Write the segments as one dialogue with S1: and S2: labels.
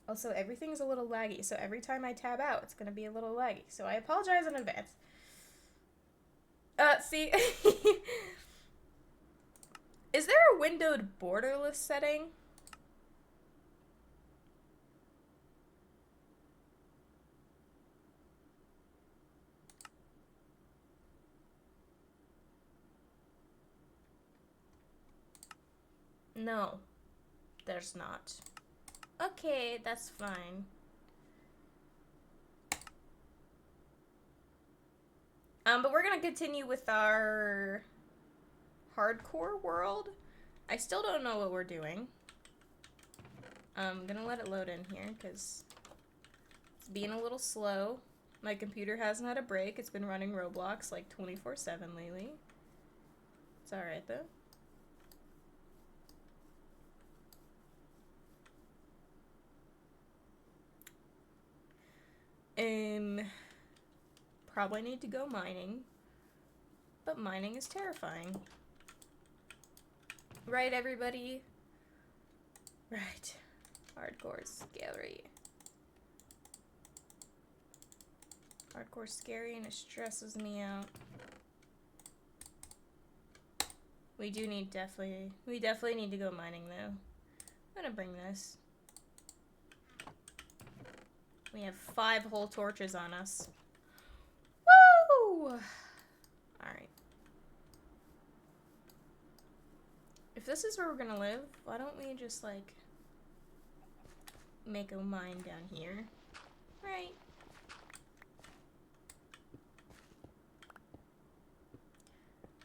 S1: Also, everything's a little laggy, so every time I tab out, it's gonna be a little laggy. So I apologize in advance. See? Is there a windowed borderless setting? No, there's not. Okay, that's fine. But we're gonna continue with our hardcore world. I still don't know what we're doing. I'm gonna let it load in here because it's being a little slow. My computer hasn't had a break. It's been running Roblox like 24/7 lately. It's alright though. Probably need to go mining. But mining is terrifying. Right, everybody? Right. Hardcore scary. Hardcore scary and it stresses me out. We definitely need to go mining though. I'm gonna bring this. We have 5 whole torches on us. Woo! Alright. If this is where we're gonna live, why don't we just, like, make a mine down here? Right.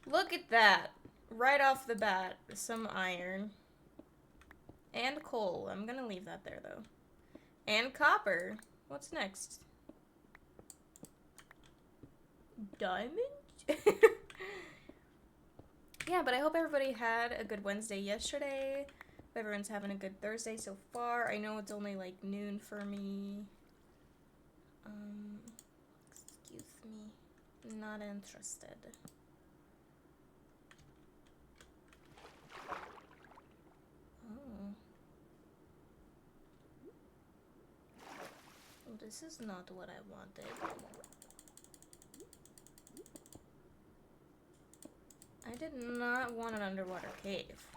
S1: Look at that! Right off the bat, some iron. And coal. I'm gonna leave that there, though. And copper. What's next? Diamond? Yeah, but I hope everybody had a good Wednesday yesterday. Hope everyone's having a good Thursday so far. I know it's only like noon for me. Excuse me. Not interested. Oh. This is not what I wanted. I did not want an underwater cave.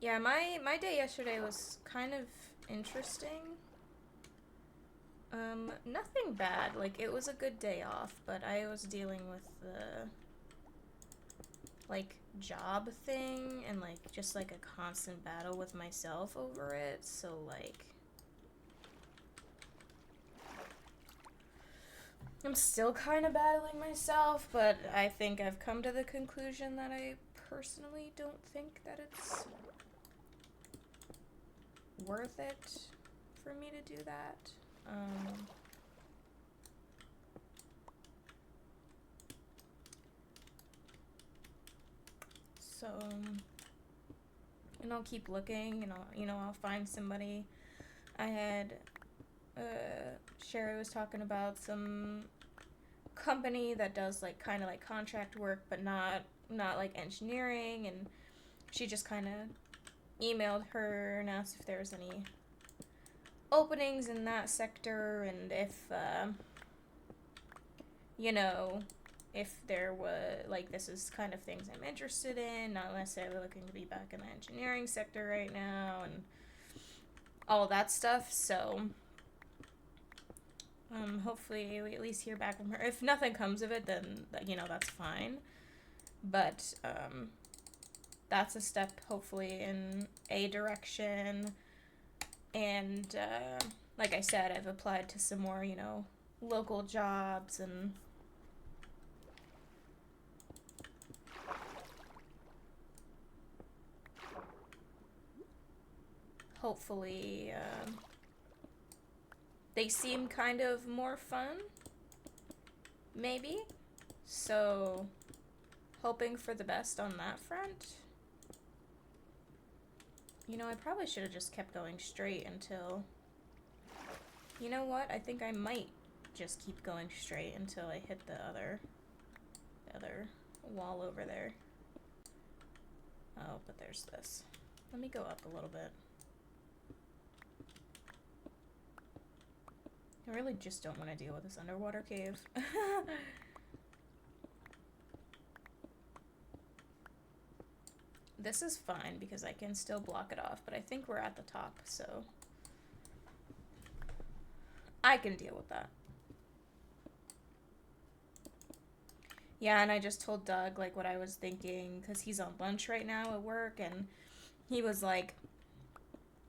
S1: Yeah, my day yesterday was kind of interesting. Nothing bad. Like, it was a good day off, but I was dealing with the, like, job thing and, like, just, like, a constant battle with myself over it, so, like, I'm still kind of battling myself, but I think I've come to the conclusion that I personally don't think that it's worth it for me to do that. So, and I'll keep looking, and I'll find somebody. I had, Sherry was talking about some company that does, like, kind of like contract work, but not like engineering, and she just kind of emailed her and asked if there was any openings in that sector, and if, if there was, like, this is kind of things I'm interested in, not necessarily looking to be back in the engineering sector right now, and all that stuff, so, hopefully we at least hear back from her. If nothing comes of it, then, that's fine, but, that's a step, hopefully, in a direction, and, like I said, I've applied to some more, local jobs, and hopefully, they seem kind of more fun, maybe, so hoping for the best on that front. I probably should have just kept going straight until, You know what? I think I might just keep going straight until I hit the other wall over there. Oh, but there's this. Let me go up a little bit. I really just don't want to deal with this underwater cave. This is fine because I can still block it off, but I think we're at the top, so I can deal with that. Yeah, and I just told Doug, like, what I was thinking, because he's on lunch right now at work, and he was like,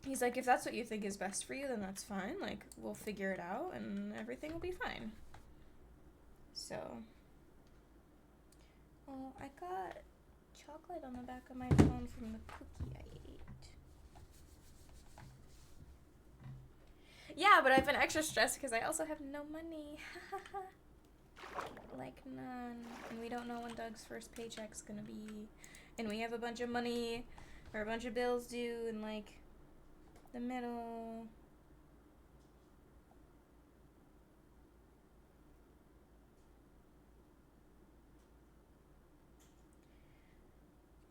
S1: he's like, if that's what you think is best for you, then that's fine. Like, we'll figure it out, and everything will be fine. So, oh, I got chocolate on the back of my phone from the cookie I ate. Yeah, but I've been extra stressed because I also have no money. Like, none. And we don't know when Doug's first paycheck's gonna be. And we have a bunch of money, or a bunch of bills due in, like, the middle.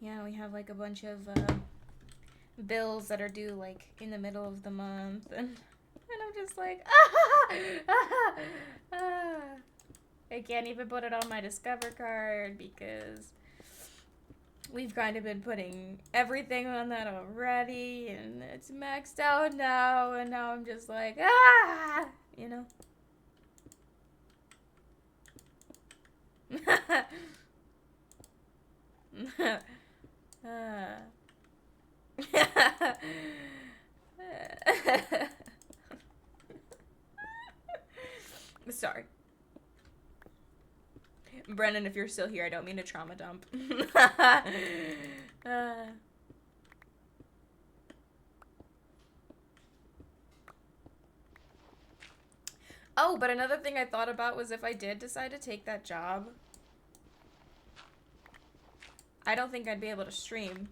S1: Yeah, we have, like, a bunch of, bills that are due, like, in the middle of the month. And I'm just like, I can't even put it on my Discover card because we've kind of been putting everything on that already, and it's maxed out now, and now I'm just like, you know? Sorry. Brennan, if you're still here, I don't mean to trauma dump. Oh, but another thing I thought about was if I did decide to take that job, I don't think I'd be able to stream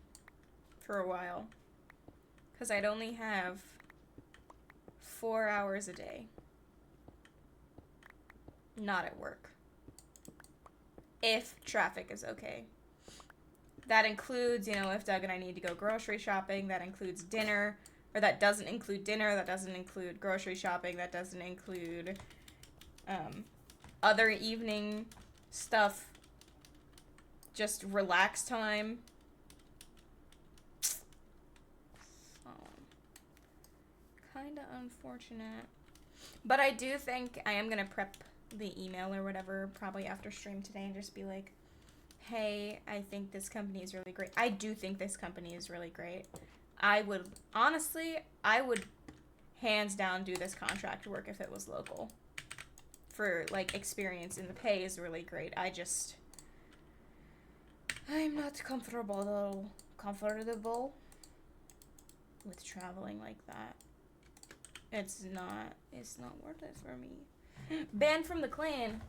S1: for a while. Because I'd only have 4 hours a day. Not at work. If traffic is okay. That includes, you know, if Doug and I need to go grocery shopping, that includes dinner, or that doesn't include dinner, that doesn't include grocery shopping, that doesn't include other evening stuff, just relax time. Kinda unfortunate. But I do think I am gonna prep the email or whatever probably after stream today and just be like, hey, I think this company is really great. I do think this company is really great. I would hands down do this contract work if it was local. For, like, experience, and the pay is really great. I'm not comfortable with traveling like that. It's not worth it for me. Banned from the clan.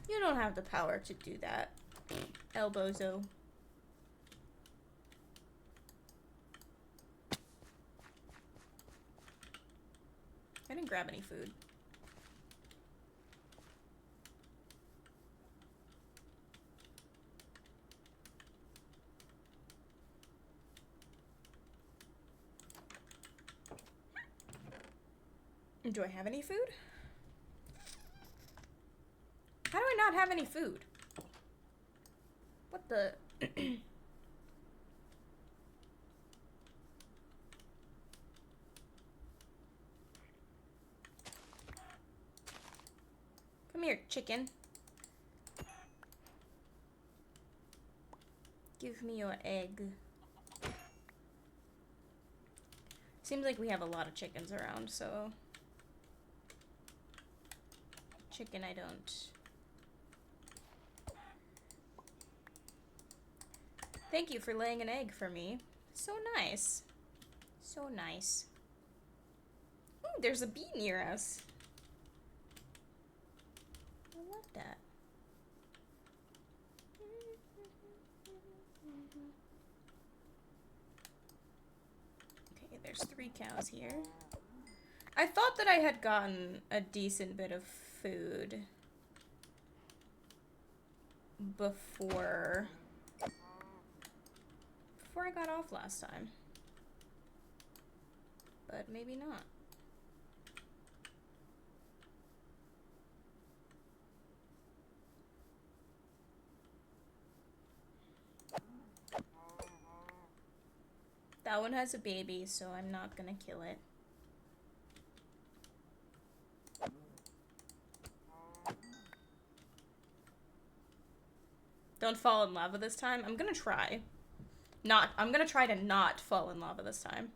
S1: You don't have the power to do that, Elbozo. I didn't grab any food. Do I have any food? How do I not have any food? What the... Come here, chicken. Give me your egg. Seems like we have a lot of chickens around, so... Chicken I don't. Thank you for laying an egg for me. So nice. So nice. Ooh, there's a bee near us. I love that. Okay, there's 3 cows here. I thought that I had gotten a decent bit of food before I got off last time. But maybe not. That one has a baby, so I'm not gonna kill it. Don't fall in lava this time. I'm gonna try. I'm gonna try to not fall in lava this time.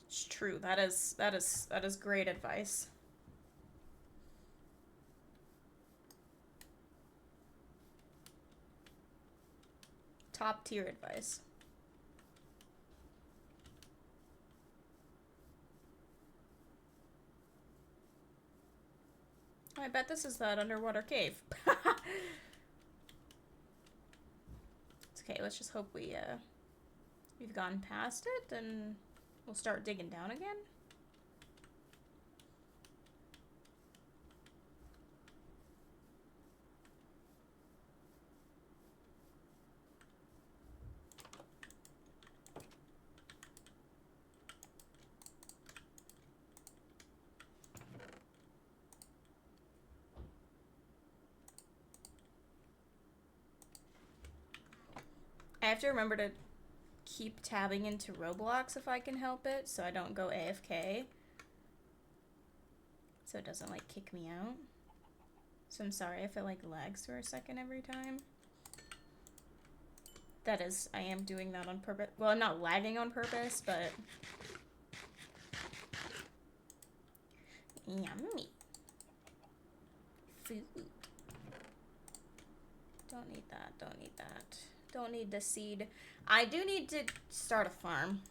S1: It's true. That is great advice. Top tier advice. I bet this is that underwater cave. It's okay, let's just hope we've gone past it and we'll start digging down again. I have to remember to keep tabbing into Roblox if I can help it, so I don't go AFK. So it doesn't, like, kick me out. So I'm sorry if it, like, lags for a second every time. That is, I am doing that on purpose. Well, I'm not lagging on purpose, but... Yummy. Food. Don't need that, don't need that. Don't need the seed. I do need to start a farm.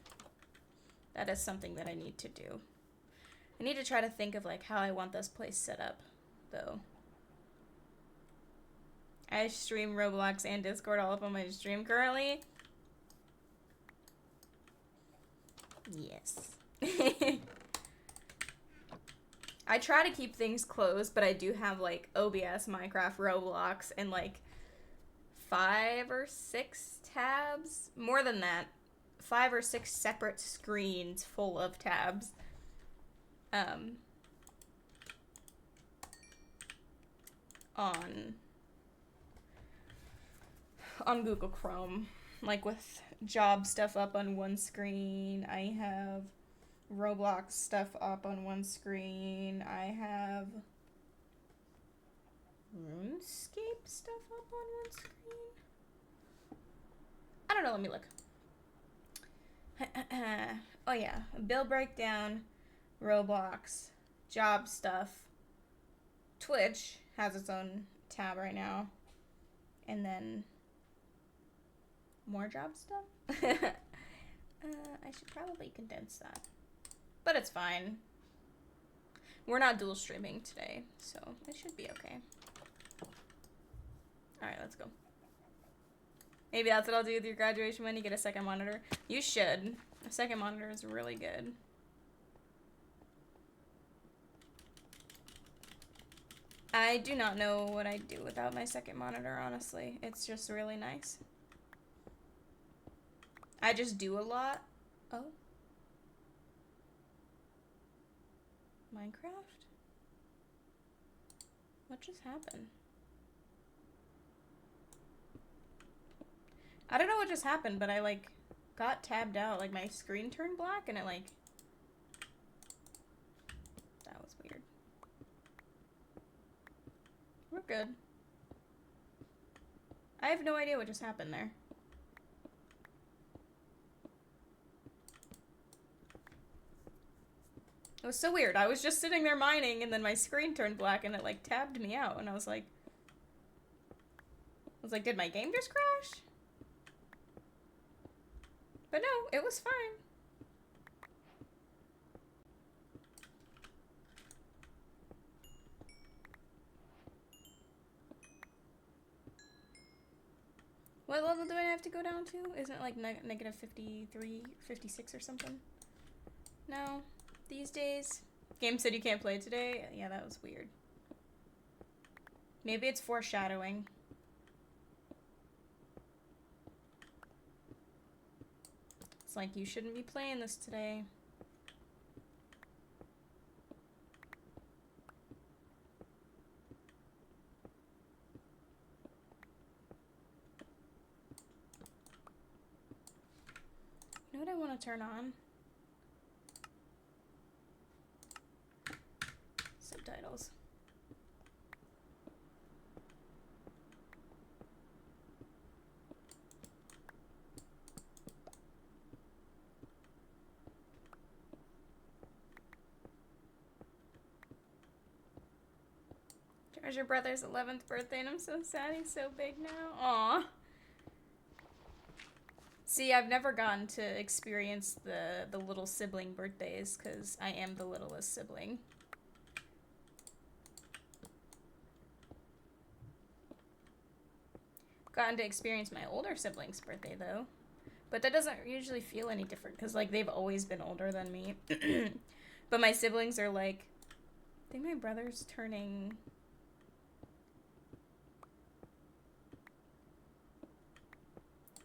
S1: That is something that I need to do. I need to try to think of like how I want this place set up, though. I stream Roblox and Discord all up on my stream currently. Yes. I try to keep things closed, but I do have like OBS, Minecraft, Roblox, and like 5 or 6 tabs. More than that. 5 or 6 separate screens full of tabs. On Google Chrome. Like with job stuff up on one screen. I have Roblox stuff up on one screen. I have RuneScape stuff up on one screen. I don't know, let me look. Oh yeah, bill breakdown, Roblox, job stuff. Twitch has its own tab right now. And then more job stuff. I should probably condense that. But it's fine. We're not dual streaming today, so it should be okay. Alright, let's go. Maybe that's what I'll do with your graduation when you get a second monitor. You should. A second monitor is really good. I do not know what I'd do without my second monitor, honestly. It's just really nice. I just do a lot. Oh. Minecraft? What just happened? I don't know what just happened, but I, like, got tabbed out. Like, my screen turned black, and it, like... That was weird. We're good. I have no idea what just happened there. It was so weird. I was just sitting there mining, and then my screen turned black, and it, like, tabbed me out, and I was like, did my game just crash? But no, it was fine. What level do I have to go down to? Isn't it like negative 53, 56 or something? No. These days? Game said you can't play today? Yeah, that was weird. Maybe it's foreshadowing. It's like, you shouldn't be playing this today. You know what I want to turn on? Subtitles. There's your brother's 11th birthday, and I'm so sad he's so big now. Aw. See, I've never gotten to experience the little sibling birthdays, because I am the littlest sibling. Gotten to experience my older sibling's birthday, though. But that doesn't usually feel any different, because, like, they've always been older than me. But my siblings are, like... I think my brother's turning...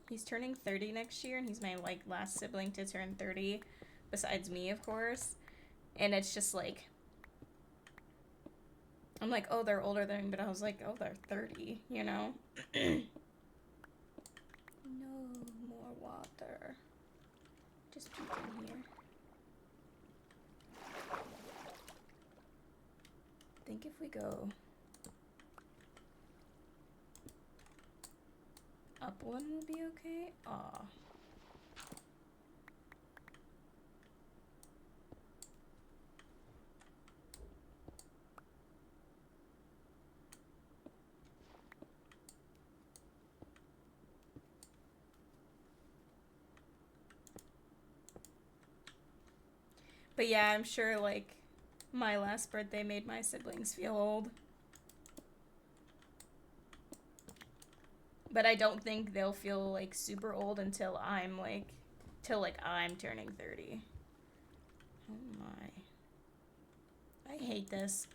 S1: He's turning 30 next year, and he's my, like, last sibling to turn 30, besides me, of course. And it's just, like... I'm like, oh, they're older than me, but I was like, oh, they're 30, you know? No more water. Just peek in here. I think if we go... up one will be okay? Aw. But yeah, I'm sure, like, my last birthday made my siblings feel old. But I don't think they'll feel, like, super old until I'm, like, I'm turning 30. Oh my. I hate this.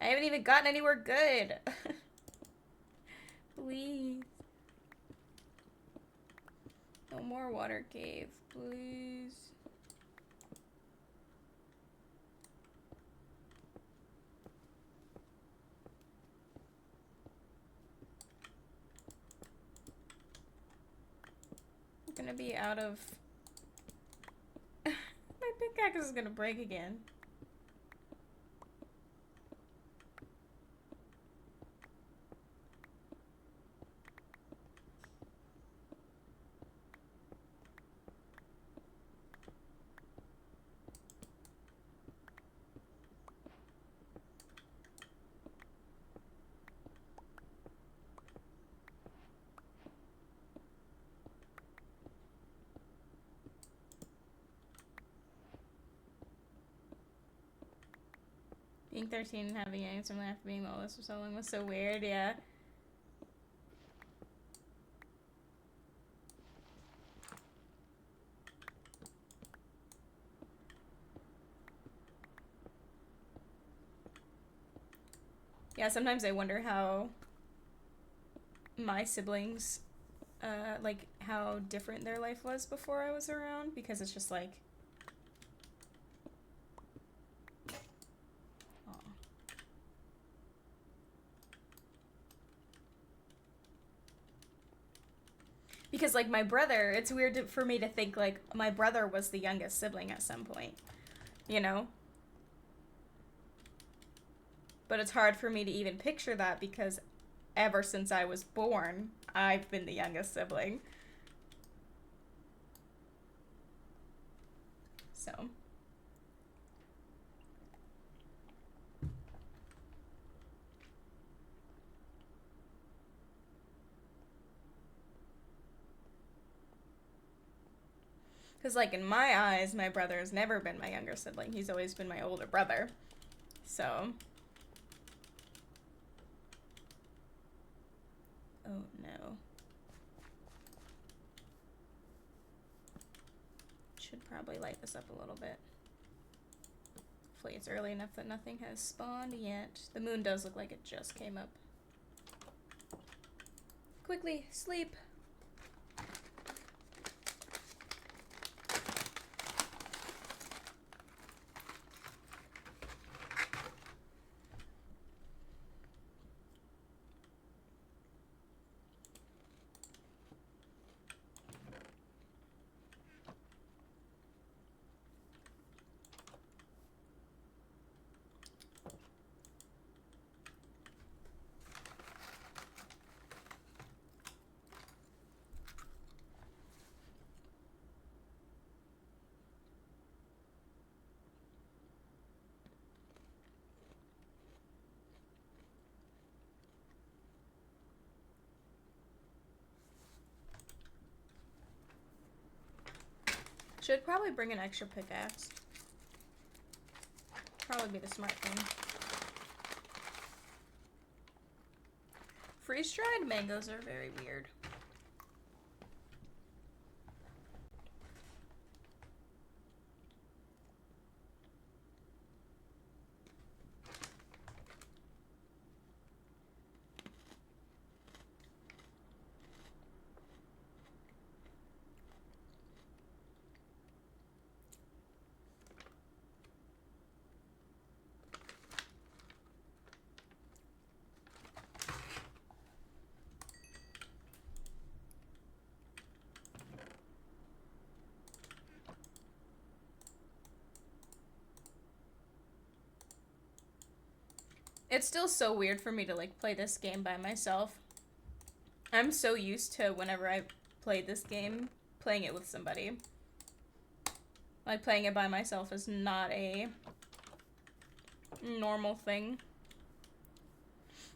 S1: I haven't even gotten anywhere good. Please. No more water cave, please. I'm gonna be out of... My pickaxe is gonna break again. Being 13 and having youngest family after being the oldest for so long was so weird, yeah. Yeah, sometimes I wonder how my siblings, like, how different their life was before I was around, because it's just like... Because, like, my brother, it's weird for me to think, like, my brother was the youngest sibling at some point, you know? But it's hard for me to even picture that because ever since I was born, I've been the youngest sibling. So... Because, like, in my eyes, my brother has never been my younger sibling. He's always been my older brother. So... Should probably light this up a little bit. Hopefully it's early enough that nothing has spawned yet. The moon does look like it just came up. Quickly, sleep! Should probably bring an extra pickaxe. Probably be the smart thing. Freeze-dried mangoes are very weird. It's still so weird for me to, like, play this game by myself. I'm so used to whenever I play this game, playing it with somebody. Like, playing it by myself is not a normal thing.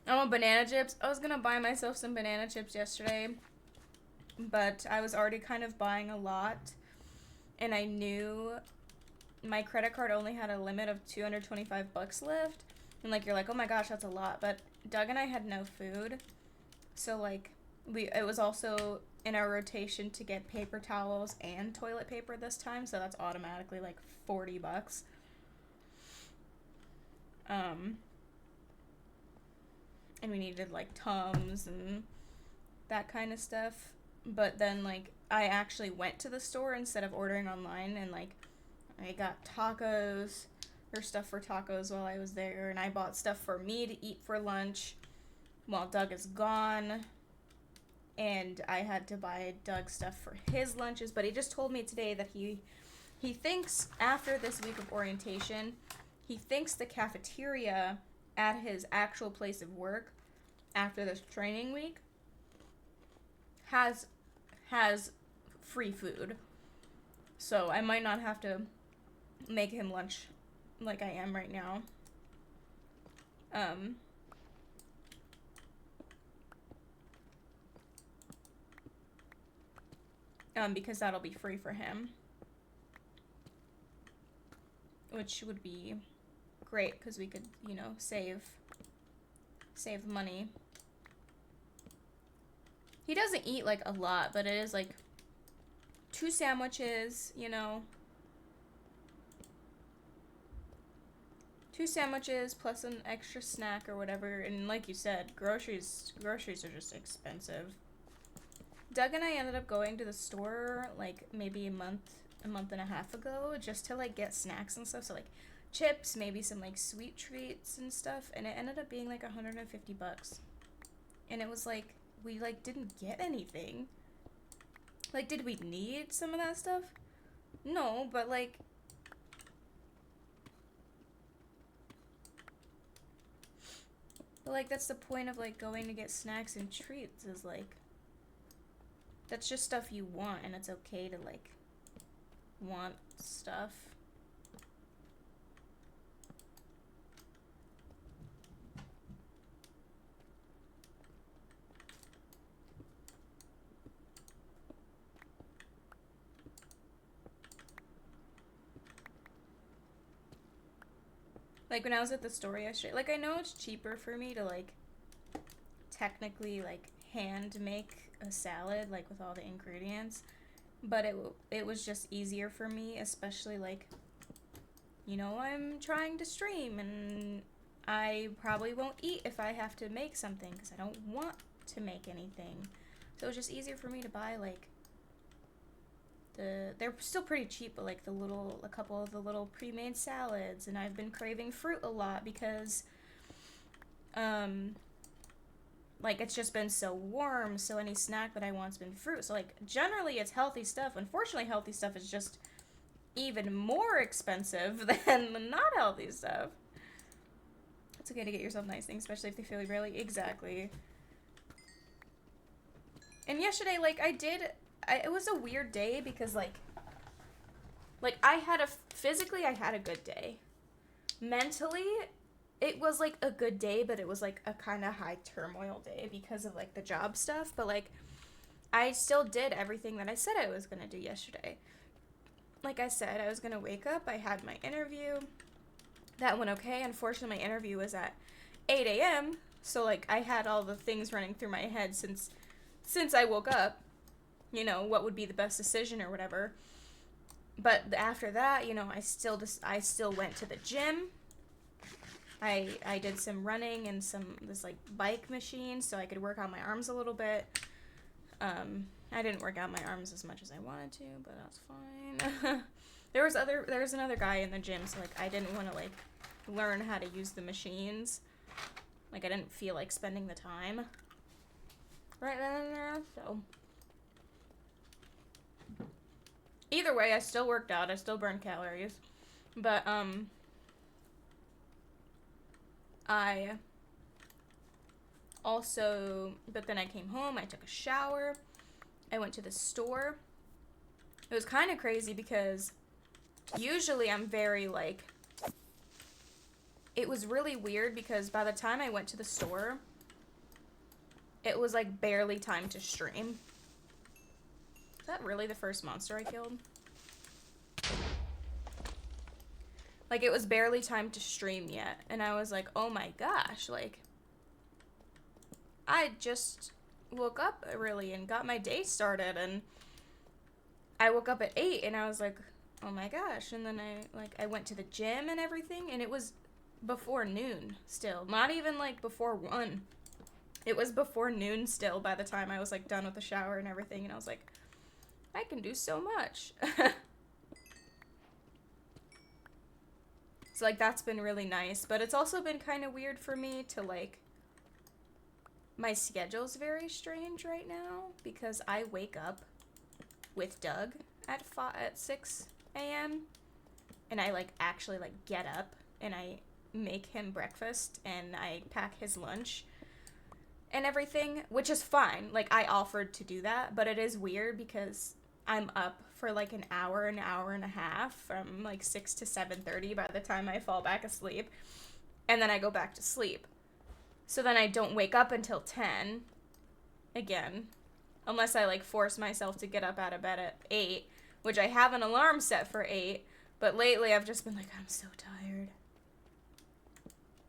S1: Oh, banana chips. I was gonna buy myself some banana chips yesterday, but I was already kind of buying a lot, and I knew my credit card only had a limit of 225 bucks left. And, like, you're like, oh my gosh, that's a lot. But Doug and I had no food. So, like, it was also in our rotation to get paper towels and toilet paper this time. So that's automatically, like, 40 bucks. And we needed, like, Tums and that kind of stuff. But then, like, I actually went to the store instead of ordering online. And, like, I got tacos... or stuff for tacos while I was there, and I bought stuff for me to eat for lunch while Doug is gone, and I had to buy Doug stuff for his lunches, but he just told me today that he thinks after this week of orientation, he thinks the cafeteria at his actual place of work after this training week has free food, so I might not have to make him lunch like I am right now. Because that'll be free for him. Which would be great, because we could, you know, save money. He doesn't eat, like, a lot, but it is, like, 2 sandwiches, you know. 2 sandwiches plus an extra snack or whatever, and like you said, groceries are just expensive. Doug and I ended up going to the store, like, maybe a month and a half ago, just to, like, get snacks and stuff, so, like, chips, maybe some, like, sweet treats and stuff, and it ended up being, like, 150 bucks. And it was, like, we, like, didn't get anything. Like, did we need some of that stuff? No, but, like... But, like, that's the point of, like, going to get snacks and treats, is, like, that's just stuff you want, and it's okay to, like, want stuff. Like, when I was at the store yesterday, like, I know it's cheaper for me to, like, technically, like, hand make a salad, like, with all the ingredients. but it was just easier for me, especially like, you know, I'm trying to stream and I probably won't eat if I have to make something because I don't want to make anything. So it's just easier for me to buy like they're still pretty cheap, but like a couple of the little pre-made salads, and I've been craving fruit a lot because like it's just been so warm, so any snack that I want's been fruit. So like generally it's healthy stuff. Unfortunately, healthy stuff is just even more expensive than the not healthy stuff. It's okay to get yourself nice things, especially if they feel really exactly. And yesterday, like it was a weird day because like I had physically I had a good day. Mentally, it was like a good day, but it was like a kind of high turmoil day because of like the job stuff. But like I still did everything that I said I was gonna do yesterday. Like I said, I was gonna wake up. I had my interview. That went okay. Unfortunately, my interview was at 8 a.m. So like I had all the things running through my head since I woke up. You know, what would be the best decision or whatever. But after that, you know, I still went to the gym. I did some running and this like bike machine so I could work on my arms a little bit. I didn't work out my arms as much as I wanted to, but that's fine. There was another guy in the gym, so like I didn't want to like learn how to use the machines. Like I didn't feel like spending the time right then and there, so either way, I still worked out. I still burned calories. But, but then I came home, I took a shower, I went to the store. It was kind of crazy because usually I'm very, like, it was really weird because by the time I went to the store, it was, like, barely time to stream. Is that really the first monster I killed? Like, it was barely time to stream yet. And I was like, oh my gosh, like, I just woke up really and got my day started. And I woke up at 8 and I was like, oh my gosh. And then I went to the gym and everything. And it was before noon still. Not even, like, before 1. It was before noon still by the time I was, like, done with the shower and everything. And I was like, I can do so much. So, like, that's been really nice. But it's also been kind of weird for me to, like, my schedule's very strange right now because I wake up with Doug at 6 a.m. And I, like, actually, like, get up and I make him breakfast and I pack his lunch and everything, which is fine. Like, I offered to do that, but it is weird because I'm up for like an hour and a half from like 6 to 7:30 by the time I fall back asleep, and then I go back to sleep. So then I don't wake up until 10 again, unless I like force myself to get up out of bed at 8, which I have an alarm set for 8, but lately I've just been like, I'm so tired.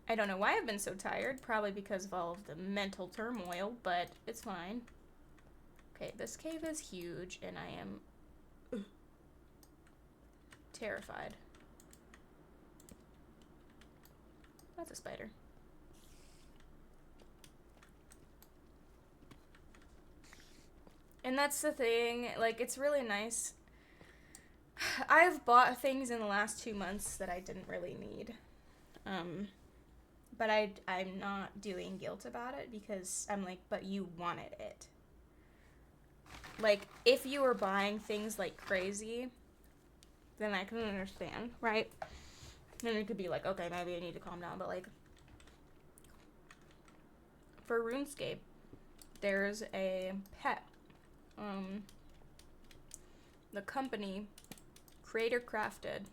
S1: I don't know why I've been so tired, probably because of all of the mental turmoil, but it's fine. Okay, this cave is huge, and I am terrified. That's a spider. And that's the thing, like, it's really nice. I've bought things in the last 2 months that I didn't really need. But I'm not doing guilt about it because I'm like, but you wanted it. Like, if you were buying things like crazy, then I can understand, right? Then it could be like, okay, maybe I need to calm down. But, like, for RuneScape, there's a pet. The company, Creator Crafted,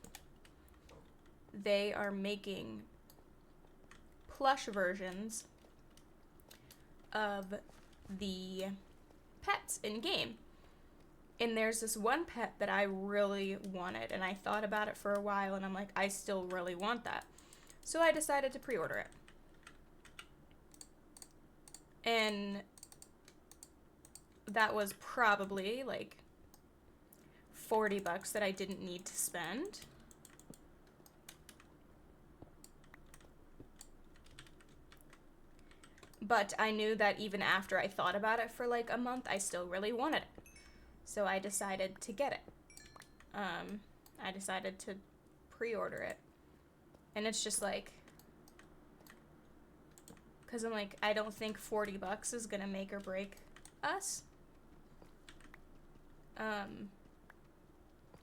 S1: they are making plush versions of the pets in game. And there's this one pet that I really wanted, and I thought about it for a while, and I'm like, I still really want that. So I decided to pre-order it. And that was probably like $40 that I didn't need to spend. But I knew that even after I thought about it for like a month, I still really wanted it. So I decided to get it. I decided to pre-order it. And it's just like, because I'm like, I don't think $40 is gonna make or break us.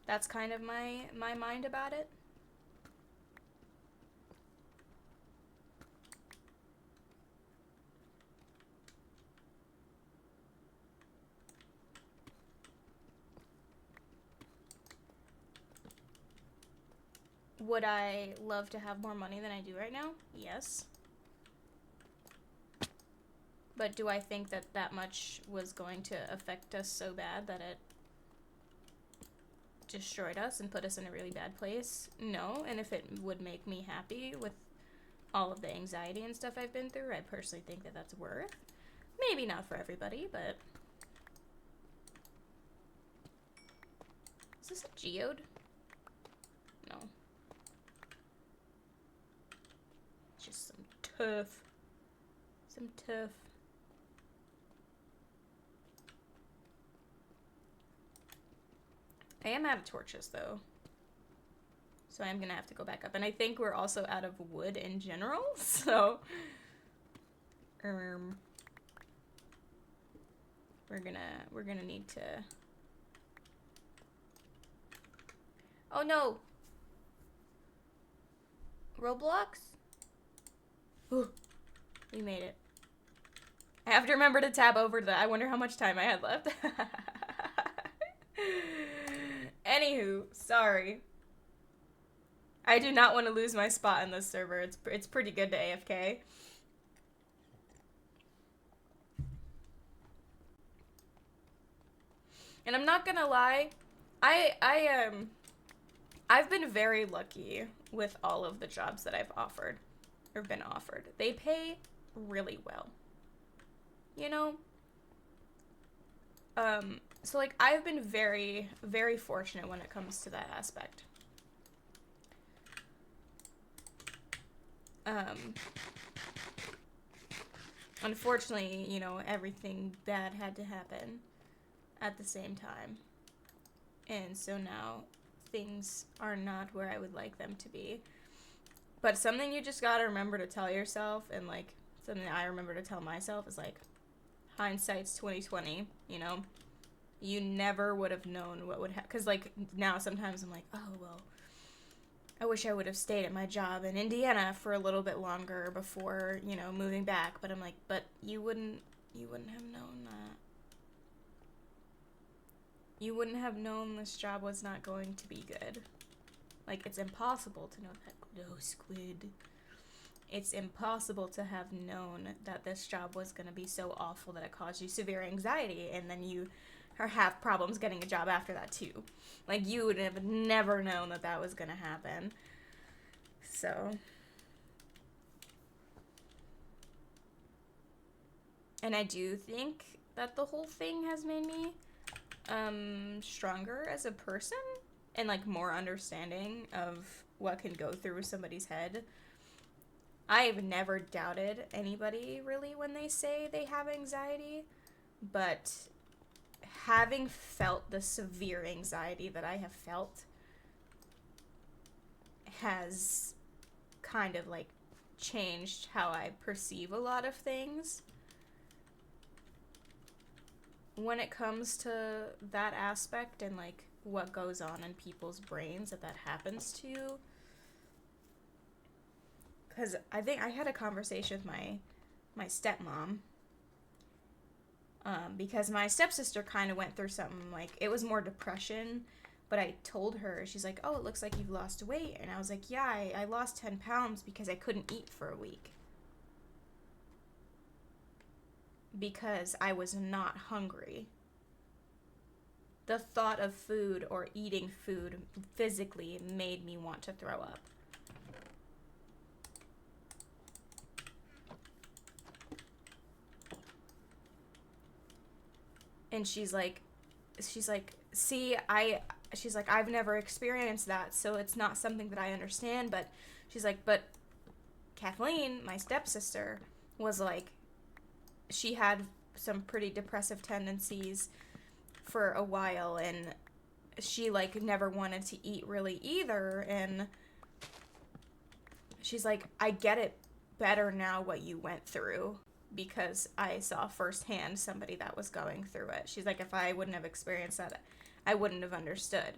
S1: That's kind of my mind about it. Would I love to have more money than I do right now? Yes. But do I think that that much was going to affect us so bad that it destroyed us and put us in a really bad place? No. And if it would make me happy with all of the anxiety and stuff I've been through, I personally think that that's worth. Maybe not for everybody, but... Is this a geode? No. Just some turf. Some turf. I am out of torches, though. So I'm gonna have to go back up. And I think we're also out of wood in general, so... we're gonna need to... Oh no! Roblox? Ooh, we made it. I have to remember to tab over to that. I wonder how much time I had left. Anywho, sorry. I do not want to lose my spot in this server. It's pretty good to AFK. And I'm not gonna lie, I've been very lucky with all of the jobs that I've offered or been offered. They pay really well. You know? So like I've been very, very fortunate when it comes to that aspect. Unfortunately, you know, everything bad had to happen at the same time. And so now things are not where I would like them to be. But something you just gotta remember to tell yourself, and like something I remember to tell myself, is like, hindsight's 20/20, you know? You never would have known what would happen. Because like now sometimes I'm like, oh well, I wish I would have stayed at my job in Indiana for a little bit longer before, you know, moving back. But I'm like, but you wouldn't have known that. You wouldn't have known this job was not going to be good. Like, it's impossible to know that. No, squid. It's impossible to have known that this job was going to be so awful that it caused you severe anxiety, and then you have problems getting a job after that, too. Like, you would have never known that that was going to happen. So. And I do think that the whole thing has made me stronger as a person and like more understanding of what can go through somebody's head. I've never doubted anybody really when they say they have anxiety, but having felt the severe anxiety that I have felt has kind of like changed how I perceive a lot of things. When it comes to that aspect and like what goes on in people's brains that happens to you, because I think I had a conversation with my stepmom, because my stepsister kind of went through something, like it was more depression, but I told her, she's like, oh, it looks like you've lost weight, and I was like, yeah, I lost 10 pounds because I couldn't eat for a week. Because I was not hungry. The thought of food or eating food physically made me want to throw up. And she's like, see, she's like, I've never experienced that, so it's not something that I understand. But she's like, but Kathleen, my stepsister, was like, she had some pretty depressive tendencies for a while, and she like never wanted to eat really either. And she's like, I get it better now what you went through, because I saw firsthand somebody that was going through it. She's like, if I wouldn't have experienced that, I wouldn't have understood.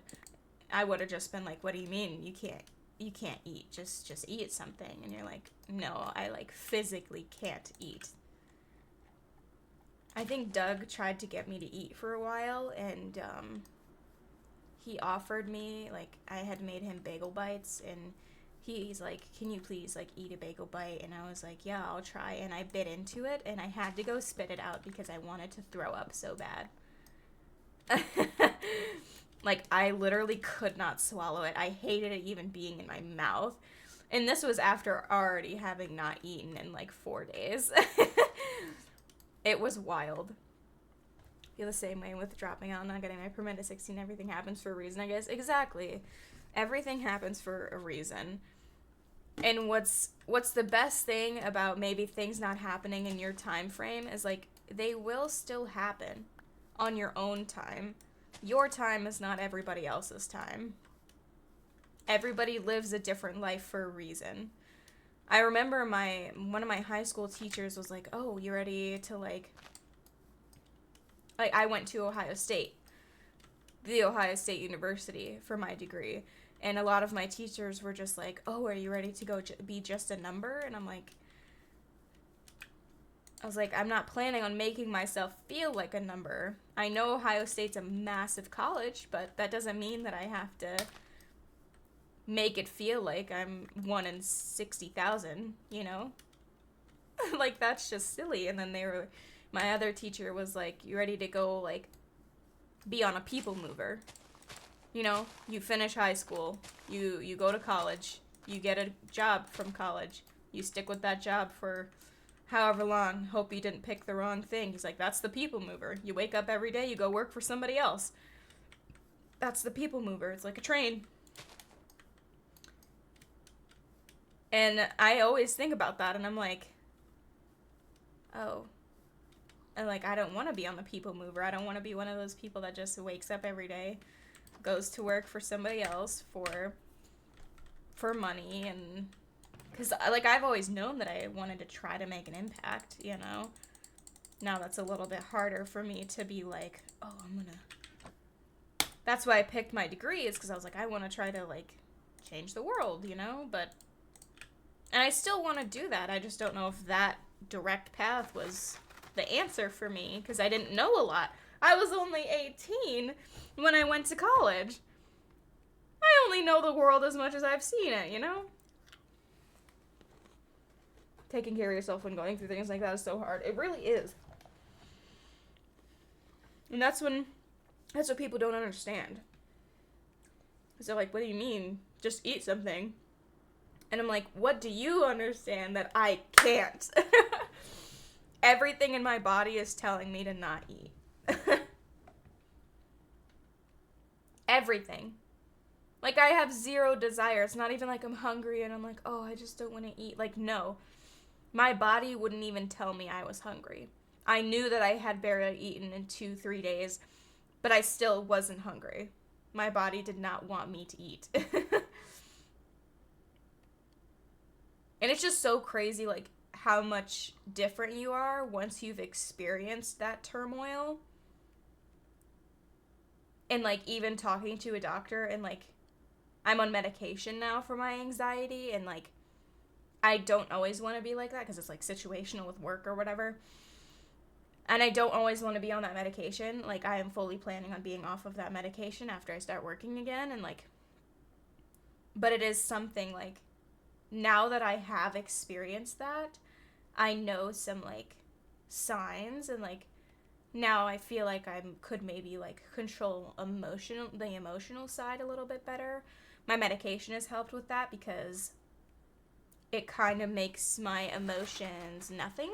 S1: I would have just been like, what do you mean you can't eat? Just eat something. And you're like, no, I like physically can't eat. I think Doug tried to get me to eat for a while, and he offered me, like, I had made him bagel bites, and he's like, can you please, like, eat a bagel bite? And I was like, yeah, I'll try. And I bit into it, and I had to go spit it out because I wanted to throw up so bad. Like, I literally could not swallow it. I hated it even being in my mouth. And this was after already having not eaten in, like, 4 days. It was wild. I feel the same way with dropping out, not getting my permit at 16. Everything happens for a reason, I guess. Exactly. Everything happens for a reason. And what's the best thing about maybe things not happening in your time frame is, like, they will still happen on your own time. Your time is not everybody else's time. Everybody lives a different life for a reason. I remember one of my high school teachers was like, oh, you ready to, like, I went to Ohio State, the Ohio State University, for my degree. And a lot of my teachers were just like, oh, are you ready to go be just a number? And I was like, I'm not planning on making myself feel like a number. I know Ohio State's a massive college, but that doesn't mean that I have to make it feel like I'm 1 in 60,000, you know? Like, that's just silly. And then my other teacher was like, you ready to go, like, be on a people mover? You know, you finish high school, you go to college, you get a job from college, you stick with that job for however long, hope you didn't pick the wrong thing. He's like, that's the people mover. You wake up every day, you go work for somebody else. That's the people mover. It's like a train. And I always think about that, and I'm like, oh. And, like, I don't want to be on the people mover. I don't want to be one of those people that just wakes up every day, goes to work for somebody else for money. And because, like, I've always known that I wanted to try to make an impact, you know? Now that's a little bit harder for me to be like, oh, that's why I picked my degree, is because I was like, I want to try to, like, change the world, you know? And I still want to do that. I just don't know if that direct path was the answer for me, because I didn't know a lot. I was only 18 when I went to college. I only know the world as much as I've seen it, you know? Taking care of yourself when going through things like that is so hard. It really is. And that's what people don't understand. Because they're like, what do you mean? Just eat something. And I'm like, what do you understand that I can't? Everything in my body is telling me to not eat. Everything. Like, I have zero desire. It's not even like I'm hungry and I'm like, oh, I just don't want to eat. Like, no. My body wouldn't even tell me I was hungry. I knew that I had barely eaten in 2-3 days, but I still wasn't hungry. My body did not want me to eat. And it's just so crazy, like, how much different you are once you've experienced that turmoil. And, like, even talking to a doctor, and, like, I'm on medication now for my anxiety, and, like, I don't always want to be like that, because it's, like, situational with work or whatever. And I don't always want to be on that medication. Like, I am fully planning on being off of that medication after I start working again, and, like, but it is something, like, now that I have experienced that, I know some, like, signs, and, like, now I feel like I could maybe, like, control the emotional side a little bit better. My medication has helped with that, because it kind of makes my emotions nothing.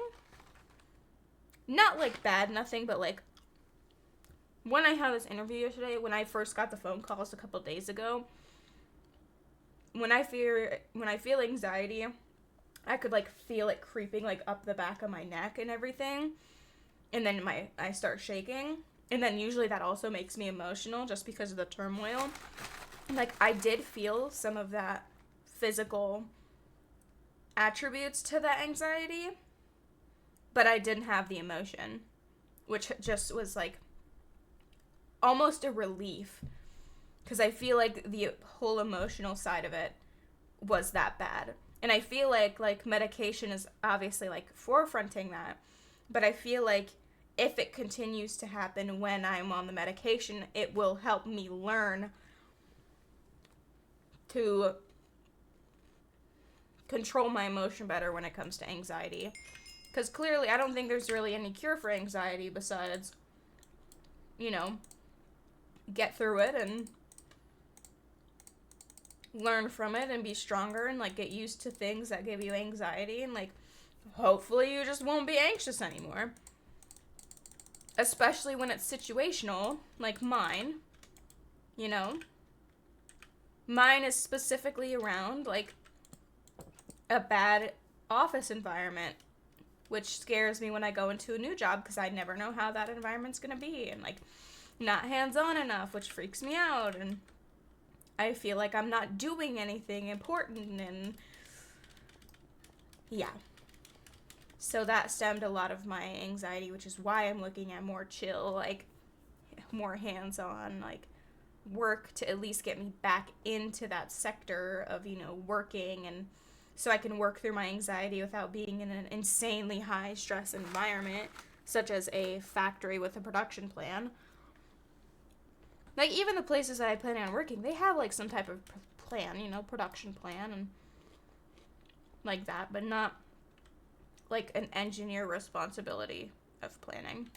S1: Not, like, bad nothing, but, like, when I had this interview yesterday, when I first got the phone calls a couple days ago, when I feel anxiety, I could like feel it creeping like up the back of my neck and everything. And then I start shaking. And then usually that also makes me emotional just because of the turmoil. Like, I did feel some of that physical attributes to that anxiety, but I didn't have the emotion, which just was like almost a relief, because I feel like the whole emotional side of it was that bad. And I feel like medication is obviously like forefronting that, but I feel like if it continues to happen when I'm on the medication, it will help me learn to control my emotion better when it comes to anxiety. Because clearly, I don't think there's really any cure for anxiety besides, get through it and learn from it and be stronger and, like, get used to things that give you anxiety and, like, hopefully you just won't be anxious anymore. Especially when it's situational, like mine, Mine is specifically around, like, a bad office environment, which scares me when I go into a new job because I never know how that environment's going to be, and, like, not hands-on enough, which freaks me out, and I feel like I'm not doing anything important, and yeah. So that stemmed a lot of my anxiety, which is why I'm looking at more chill, like, more hands-on, like, work to at least get me back into that sector of, working, and so I can work through my anxiety without being in an insanely high stress environment, such as a factory with a production plan. Like, even the places that I plan on working, they have, like, some type of plan, production plan, and like that, but not, like, an engineer responsibility of planning.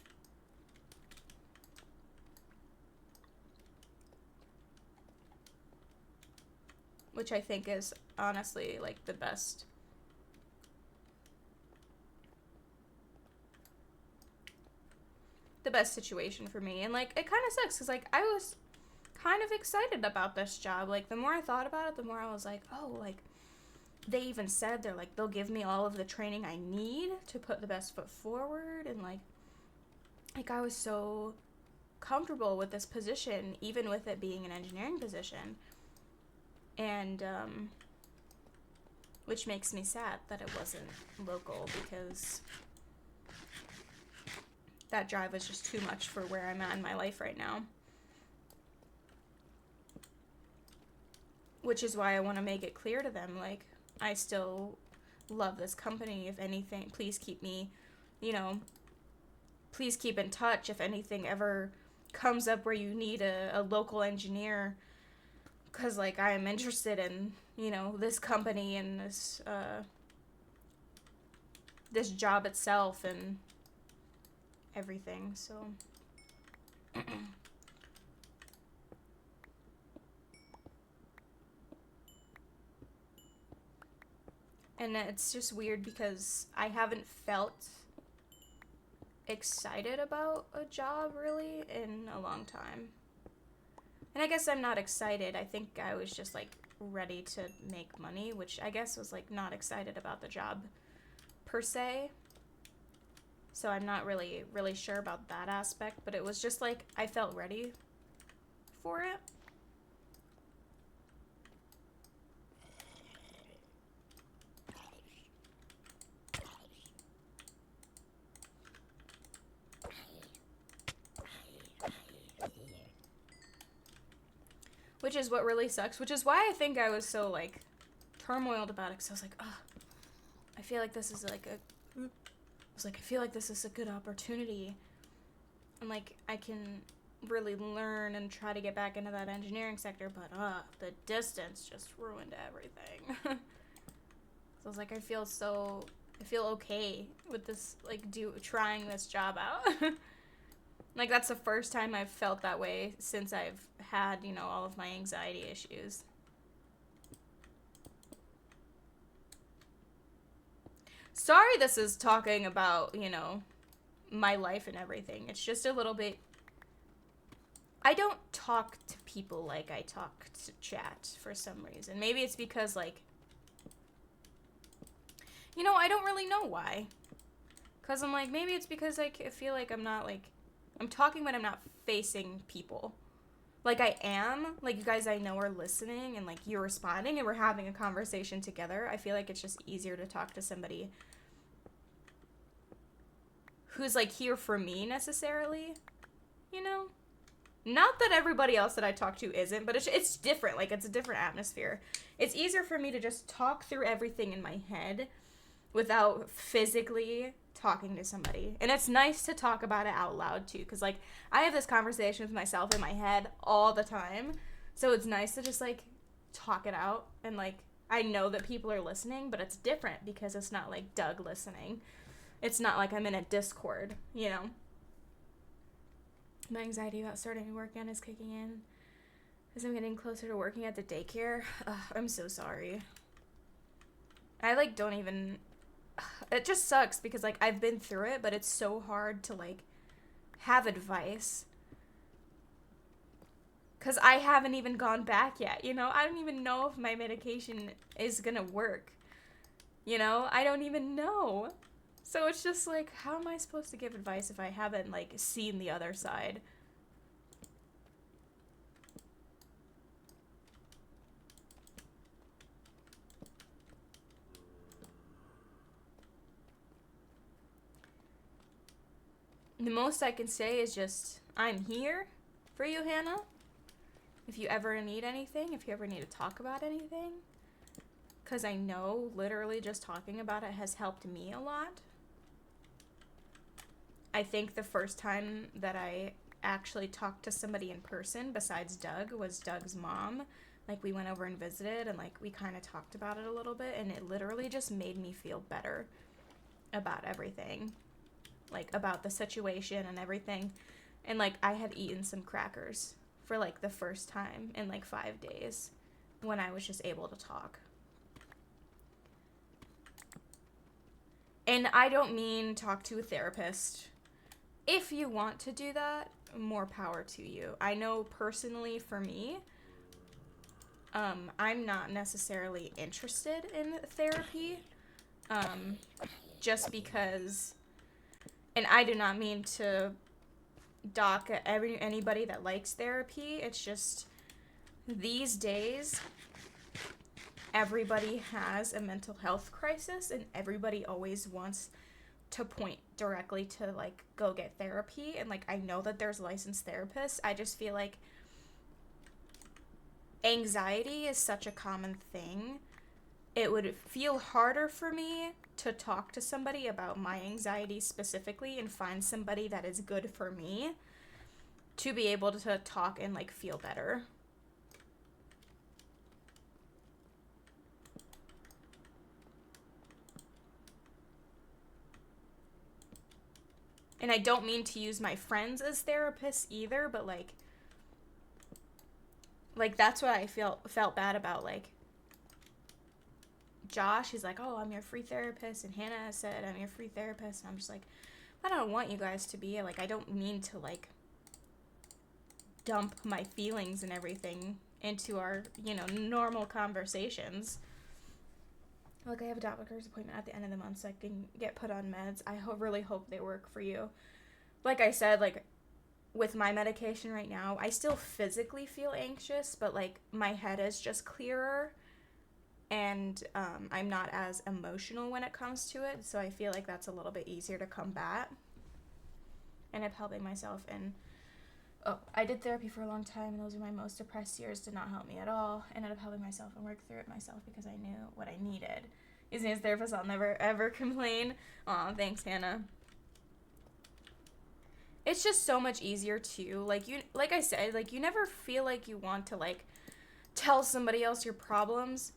S1: Which I think is, honestly, like, the best situation for me. And, like, it kind of sucks because, like, I was kind of excited about this job. Like, the more I thought about it, the more I was like, oh, like, they even said they'll give me all of the training I need to put the best foot forward. And, like I was so comfortable with this position, even with it being an engineering position. And, which makes me sad that it wasn't local, because that drive was just too much for where I'm at in my life right now. Which is why I want to make it clear to them, like, I still love this company. If anything, please keep me, please keep in touch if anything ever comes up where you need a local engineer. Because, like, I am interested in, this company and this job itself and everything, so. And it's just weird because I haven't felt excited about a job, really, in a long time. And I guess I'm not excited. I think I was just, like, ready to make money, which I guess was, like, not excited about the job per se. So I'm not really sure about that aspect, but it was just, like, I felt ready for it. Which is what really sucks, which is why I think I was so, like, turmoiled about it, because I was like, oh, I feel like this is, like, I feel like this is a good opportunity, and, like, I can really learn and try to get back into that engineering sector, but, the distance just ruined everything. So I was like, I feel okay with this, like, trying this job out. Like, that's the first time I've felt that way since I've had, all of my anxiety issues. Sorry this is talking about, my life and everything. It's just a little bit I don't talk to people like I talk to chat for some reason. Maybe it's because, like, I don't really know why. Because I'm like, maybe it's because I feel like I'm not, like, I'm talking, but I'm not facing people. Like, I am. Like, you guys I know are listening, and, like, you're responding, and we're having a conversation together. I feel like it's just easier to talk to somebody who's, like, here for me, necessarily. You know? Not that everybody else that I talk to isn't, but it's different. Like, it's a different atmosphere. It's easier for me to just talk through everything in my head without physically talking to somebody. And it's nice to talk about it out loud, too, because, like, I have this conversation with myself in my head all the time. So it's nice to just, like, talk it out. And, like, I know that people are listening, but it's different because it's not, like, Doug listening. It's not like I'm in a Discord, you know? My anxiety about starting work again is kicking in as I'm getting closer to working at the daycare. Ugh, I'm so sorry. I, like, don't even... It just sucks because, like, I've been through it, but it's so hard to, like, have advice. Because I haven't even gone back yet, you know? I don't even know if my medication is gonna work. You know? I don't even know. So it's just like, how am I supposed to give advice if I haven't, like, seen the other side? The most I can say is just, I'm here for you, Hannah. If you ever need anything, if you ever need to talk about anything. Because I know literally just talking about it has helped me a lot. I think the first time that I actually talked to somebody in person besides Doug was Doug's mom. Like, we went over and visited, and, like, we kind of talked about it a little bit, and it literally just made me feel better about everything. Like, about the situation and everything. And, like, I had eaten some crackers for, like, the first time in, like, 5 days when I was just able to talk. And I don't mean talk to a therapist. If you want to do that, more power to you. I know personally for me, I'm not necessarily interested in therapy, just because, and I do not mean to dock anybody that likes therapy. It's just these days, everybody has a mental health crisis, and everybody always wants to point directly to, like, go get therapy. And, like, I know that there's licensed therapists. I just feel like anxiety is such a common thing. It would feel harder for me to talk to somebody about my anxiety specifically and find somebody that is good for me to be able to talk and, like, feel better. And I don't mean to use my friends as therapists either, but, like, that's what I felt bad about, like, Josh. He's like, oh, I'm your free therapist, and Hannah said I'm your free therapist, and I'm just like, I don't want you guys to be, like, I don't mean to, like, dump my feelings and everything into our, normal conversations. Like, I have a doctor's appointment at the end of the month so I can get put on meds. I really hope they work for you. Like I said, like, with my medication right now, I still physically feel anxious, but, like, my head is just clearer, and I'm not as emotional when it comes to it, so I feel like that's a little bit easier to combat. And I'm helping myself, and I did therapy for a long time, and those were my most depressed years. Did not help me at all. Ended up helping myself and work through it myself because I knew what I needed. As a therapist, I'll never ever complain. Aw, thanks, Hannah. It's just so much easier too. Like I said, like, you never feel like you want to, like, tell somebody else your problems,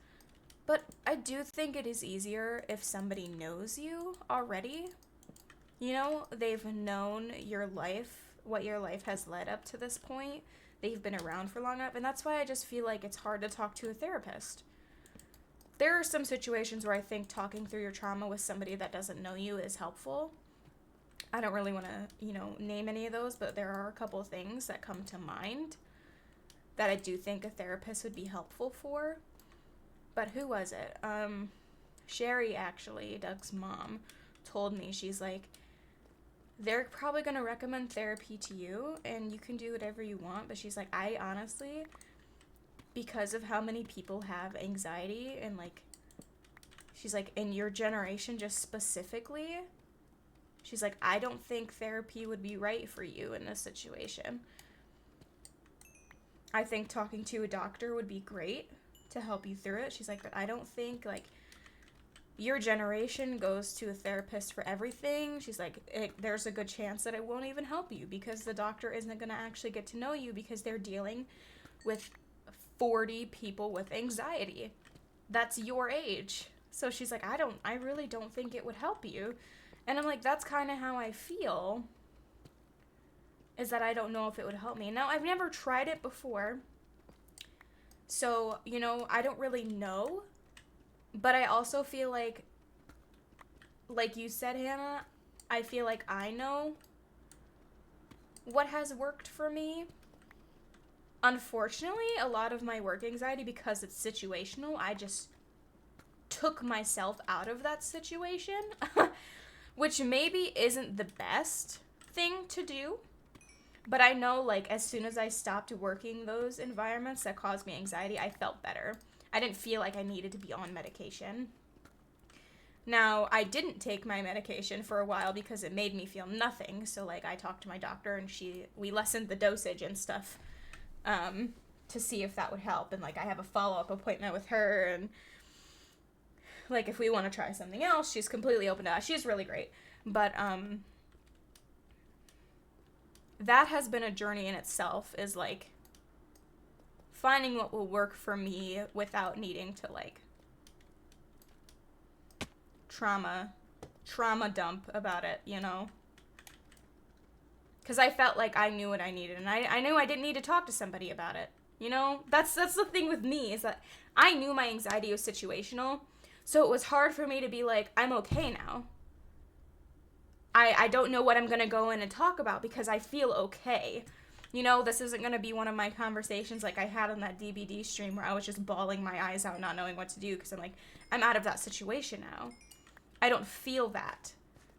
S1: but I do think it is easier if somebody knows you already. You know, they've known your life, what your life has led up to this point. They've been around for long enough, and that's why I just feel like it's hard to talk to a therapist. There are some situations where I think talking through your trauma with somebody that doesn't know you is helpful, I don't really want to, name any of those, but there are a couple of things that come to mind that I do think a therapist would be helpful for. But who was it? Sherry, actually, Doug's mom, told me, she's like, they're probably going to recommend therapy to you, and you can do whatever you want, but she's like, I honestly, because of how many people have anxiety, and, like, she's like, in your generation just specifically, she's like, I don't think therapy would be right for you in this situation. I think talking to a doctor would be great to help you through it. She's like, but I don't think, like, your generation goes to a therapist for everything. She's like, there's a good chance that it won't even help you because the doctor isn't going to actually get to know you because they're dealing with 40 people with anxiety. That's your age. So she's like, I really don't think it would help you. And I'm like, that's kind of how I feel, is that I don't know if it would help me. Now, I've never tried it before, so, I don't really know, but I also feel like you said, Hannah, I feel like I know what has worked for me. Unfortunately, a lot of my work anxiety, because it's situational, I just took myself out of that situation, which maybe isn't the best thing to do. But I know, like, as soon as I stopped working those environments that caused me anxiety, I felt better. I didn't feel like I needed to be on medication. Now, I didn't take my medication for a while because it made me feel nothing. So, like, I talked to my doctor and we lessened the dosage and stuff to see if that would help. And, like, I have a follow-up appointment with her. And, like, if we want to try something else, she's completely open to that. She's really great. But, that has been a journey in itself, is, like, finding what will work for me without needing to, like, trauma dump about it, Because I felt like I knew what I needed, and I knew I didn't need to talk to somebody about it, That's the thing with me, is that I knew my anxiety was situational, so it was hard for me to be like, I'm okay now. I don't know what I'm going to go in and talk about because I feel okay. This isn't going to be one of my conversations like I had on that DBD stream where I was just bawling my eyes out, not knowing what to do because I'm like, I'm out of that situation now. I don't feel that.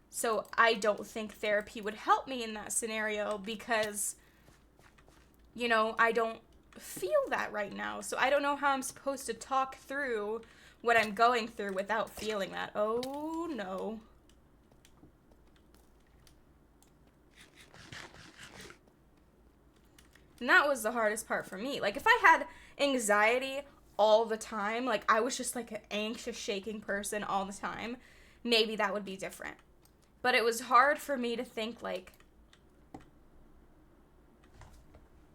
S1: So I don't think therapy would help me in that scenario because, I don't feel that right now. So I don't know how I'm supposed to talk through what I'm going through without feeling that. Oh, no. And that was the hardest part for me. Like, if I had anxiety all the time, like, I was just, like, an anxious, shaking person all the time, maybe that would be different. But it was hard for me to think, like,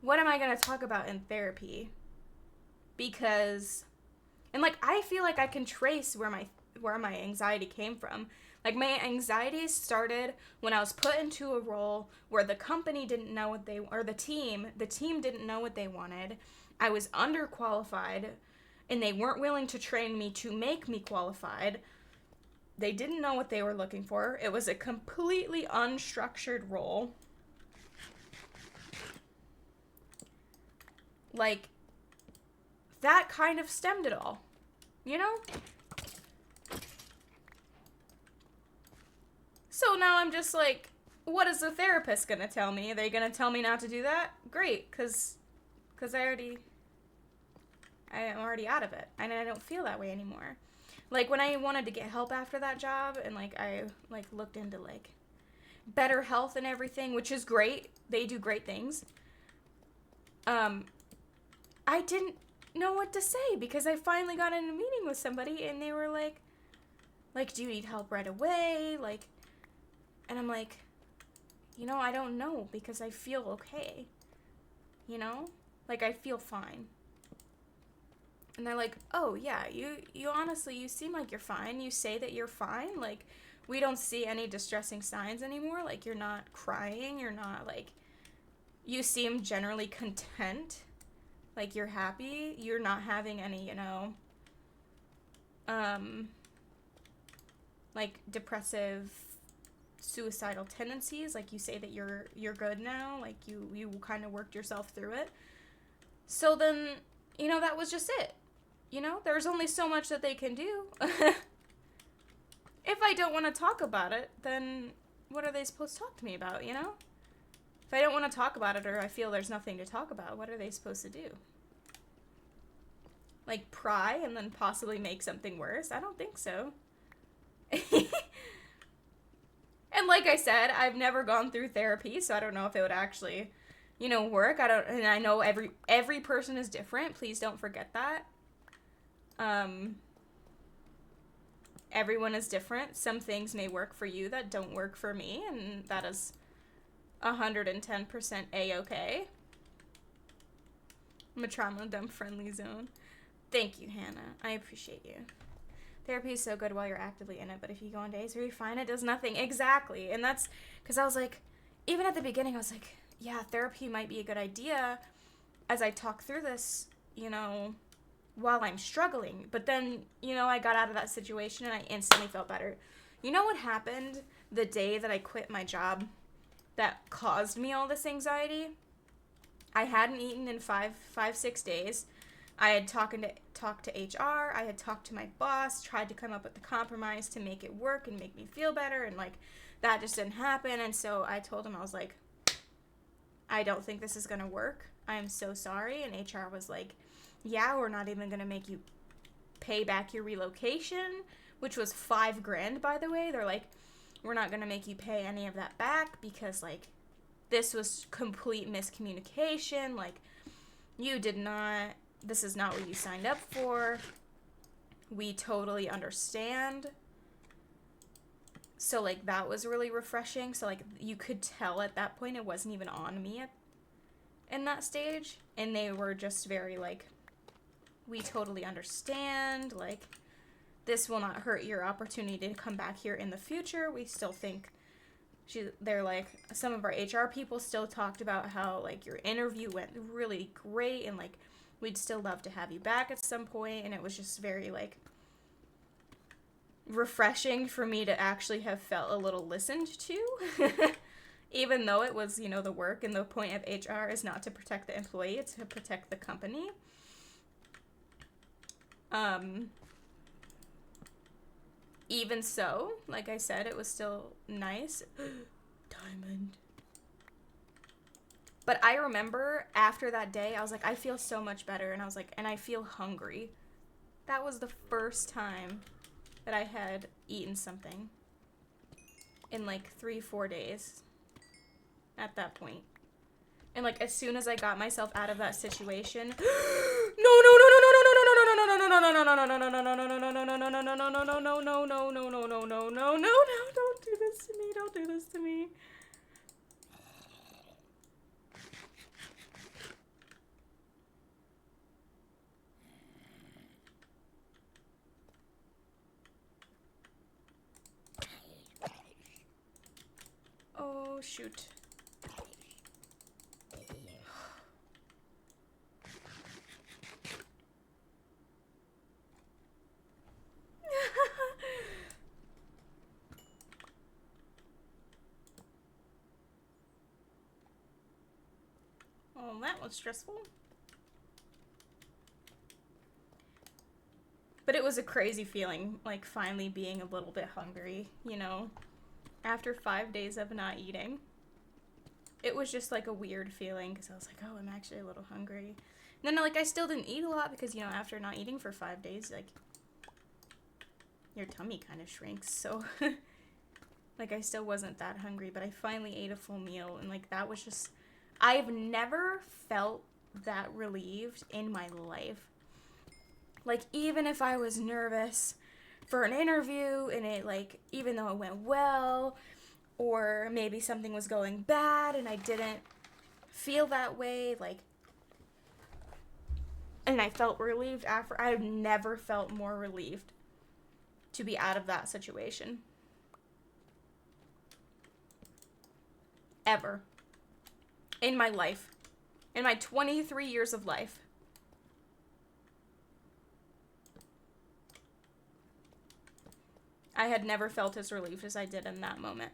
S1: what am I going to talk about in therapy? Because, and, like, I feel like I can trace where my anxiety came from. Like, my anxiety started when I was put into a role where the company didn't know what the team didn't know what they wanted. I was underqualified, and they weren't willing to train me to make me qualified. They didn't know what they were looking for. It was a completely unstructured role. Like, that kind of stemmed it all, So now I'm just like, what is the therapist going to tell me? Are they going to tell me not to do that? Great, because I am already out of it, and I don't feel that way anymore. Like, when I wanted to get help after that job, and, like, I, like, looked into, like, better health and everything, which is great. They do great things. I didn't know what to say, because I finally got in a meeting with somebody, and they were like, do you need help right away? Like, and I'm like, I don't know, because I feel okay. Like, I feel fine. And they're like, oh, yeah, you honestly, you seem like you're fine. You say that you're fine. Like, we don't see any distressing signs anymore. Like, you're not crying. You're not, like, you seem generally content. Like, you're happy. You're not having any, like, depressive suicidal tendencies. Like, you say that you're good now. Like, you kind of worked yourself through it. So then, you know, that was just it. You know, there's only so much that they can do. If I don't want to talk about it, then what are they supposed to talk to me about, you know? If I don't want to talk about it, or I feel there's nothing to talk about, what are they supposed to do? Like, pry and then possibly make something worse? I don't think so. And like I said, I've never gone through therapy, so I don't know if it would actually, you know, work. And I know every person is different. Please don't forget that. Everyone is different. Some things may work for you that don't work for me, and that is 110% A-okay. I'm a trauma dump friendly zone. Thank you, Hannah. I appreciate you. Therapy is so good while you're actively in it, but if you go on days where you find it does nothing. Exactly. And that's because I was like, even at the beginning, I was like, yeah, therapy might be a good idea as I talk through this, you know, while I'm struggling. But then, you know, I got out of that situation and I instantly felt better. You know what happened the day that I quit my job that caused me all this anxiety? I hadn't eaten in 6 days. I had talked to HR. I had talked to my boss, tried to come up with the compromise to make it work and make me feel better. And, like, that just didn't happen. And so I told him, I was like, I don't think this is going to work. I'm so sorry. And HR was like, yeah, we're not even going to make you pay back your relocation, which was $5,000, by the way. They're like, we're not going to make you pay any of that back because, like, this was complete miscommunication. Like, this is not what you signed up for. We totally understand. So, like, that was really refreshing. So, like, you could tell at that point it wasn't even on me in that stage. And they were just very, like, we totally understand. Like, this will not hurt your opportunity to come back here in the future. We still think they're like, some of our HR people still talked about how, like, your interview went really great and, like, we'd still love to have you back at some point. And it was just very, like, refreshing for me to actually have felt a little listened to. Even though it was, you know, the work and the point of HR is not to protect the employee, it's to protect the company. Even so, like I said, it was still nice. Diamond. But I remember after that day, I was like, I feel so much better. And I was like, and I feel hungry. That was the first time that I had eaten something in like 3-4 days at that point. And like, as soon as I got myself out of that situation, don't do this to me, don't do this to me. Oh, shoot. Oh, that was stressful. But it was a crazy feeling, like, finally being a little bit hungry, you know? After 5 days of not eating. It was just, like, a weird feeling, because I was like, oh, I'm actually a little hungry. And then, like, I still didn't eat a lot, because, you know, after not eating for 5 days, like, your tummy kind of shrinks, so... like, I still wasn't that hungry, but I finally ate a full meal, and, like, that was just... I've never felt that relieved in my life. Like, even if I was nervous for an interview, and it, like, even though it went well, or maybe something was going bad, and I didn't feel that way, like, and I felt relieved after, I've never felt more relieved to be out of that situation. Ever. In my life. In my 23 years of life. I had never felt as relieved as I did in that moment.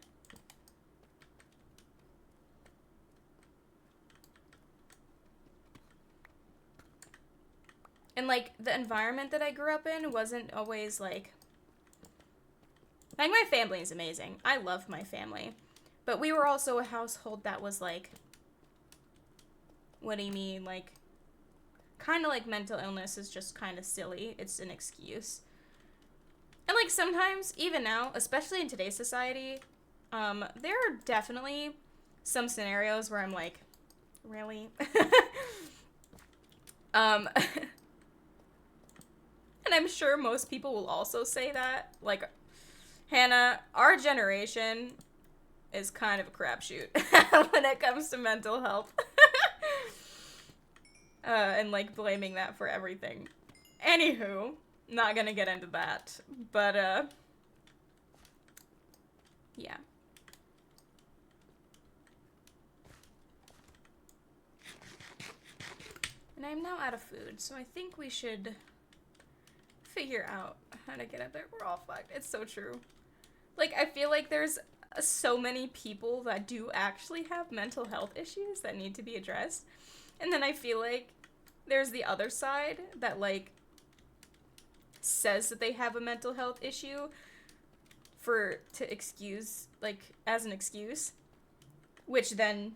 S1: And, like, the environment that I grew up in wasn't always, like, my family is amazing. I love my family. But we were also a household that was, like, what do you mean? Like, kind of like mental illness is just kind of silly. It's an excuse. And, like, sometimes, even now, especially in today's society, there are definitely some scenarios where I'm like, really? And I'm sure most people will also say that. Like, Hannah, our generation is kind of a crapshoot when it comes to mental health. And, like, blaming that for everything. Anywho, not gonna get into that. But, yeah. And I'm now out of food, so I think we should figure out how to get up there. We're all fucked. It's so true. Like, I feel like there's so many people that do actually have mental health issues that need to be addressed. And then I feel like there's the other side that, like, says that they have a mental health issue to excuse, like, as an excuse. Which then,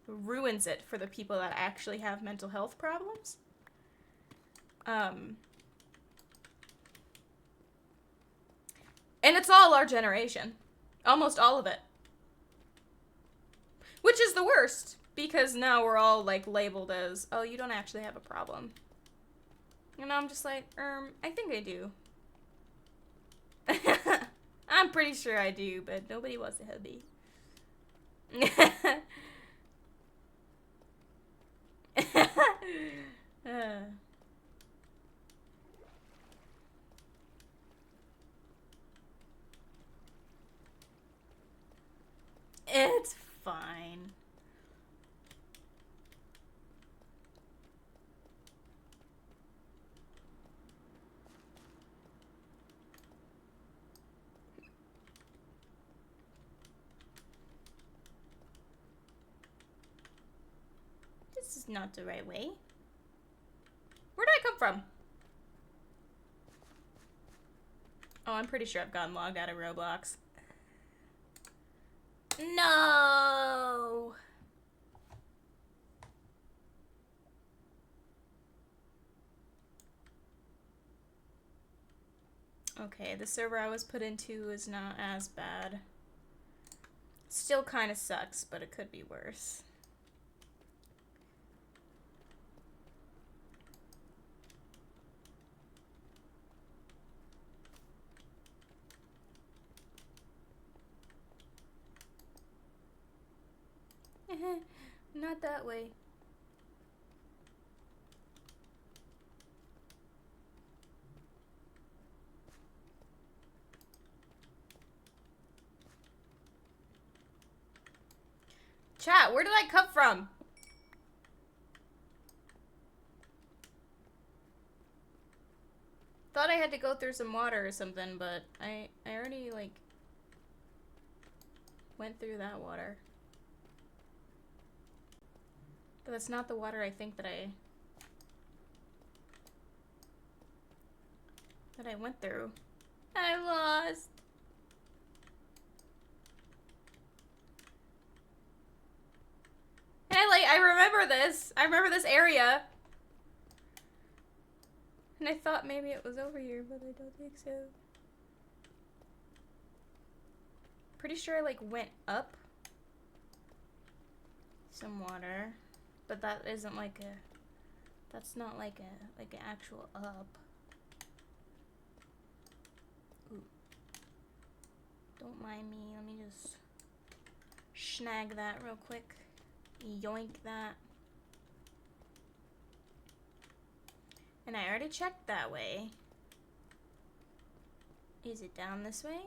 S1: ruins it for the people that actually have mental health problems. And it's all our generation. Almost all of it. Which is the worst, because now we're all, like, labeled as, oh, you don't actually have a problem. And I'm just like, I think I do. I'm pretty sure I do, but nobody wants to help me. It's fine. This is not the right way. Where did I come from? Oh, I'm pretty sure I've gotten logged out of Roblox. No! Okay, the server I was put into is not as bad. Still kind of sucks, but it could be worse. Not that way. Chat, where did I come from? Thought I had to go through some water or something, but I already, like, went through that water. But that's not the water I think that I went through. I'm lost. And I remember this. I remember this area. And I thought maybe it was over here, but I don't think so. Pretty sure I, like, went up some water. But that isn't like a... That's not like an actual up. Ooh. Don't mind me. Let me just snag that real quick. Yoink that. And I already checked that way. Is it down this way?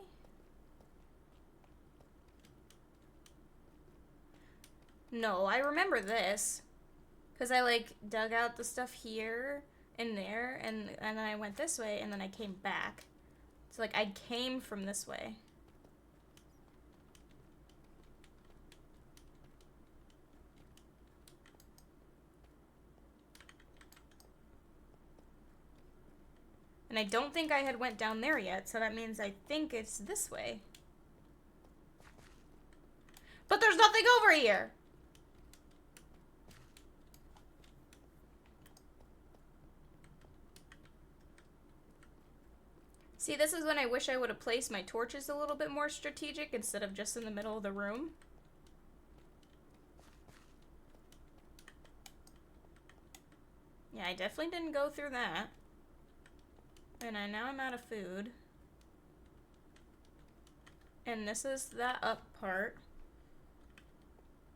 S1: No, I remember this. Because I, like, dug out the stuff here and there, and then I went this way, and then I came back. So, like, I came from this way. And I don't think I had went down there yet, so that means I think it's this way. But there's nothing over here! See, this is when I wish I would have placed my torches a little bit more strategic instead of just in the middle of the room. Yeah, I definitely didn't go through that. And now I'm out of food. And this is that up part.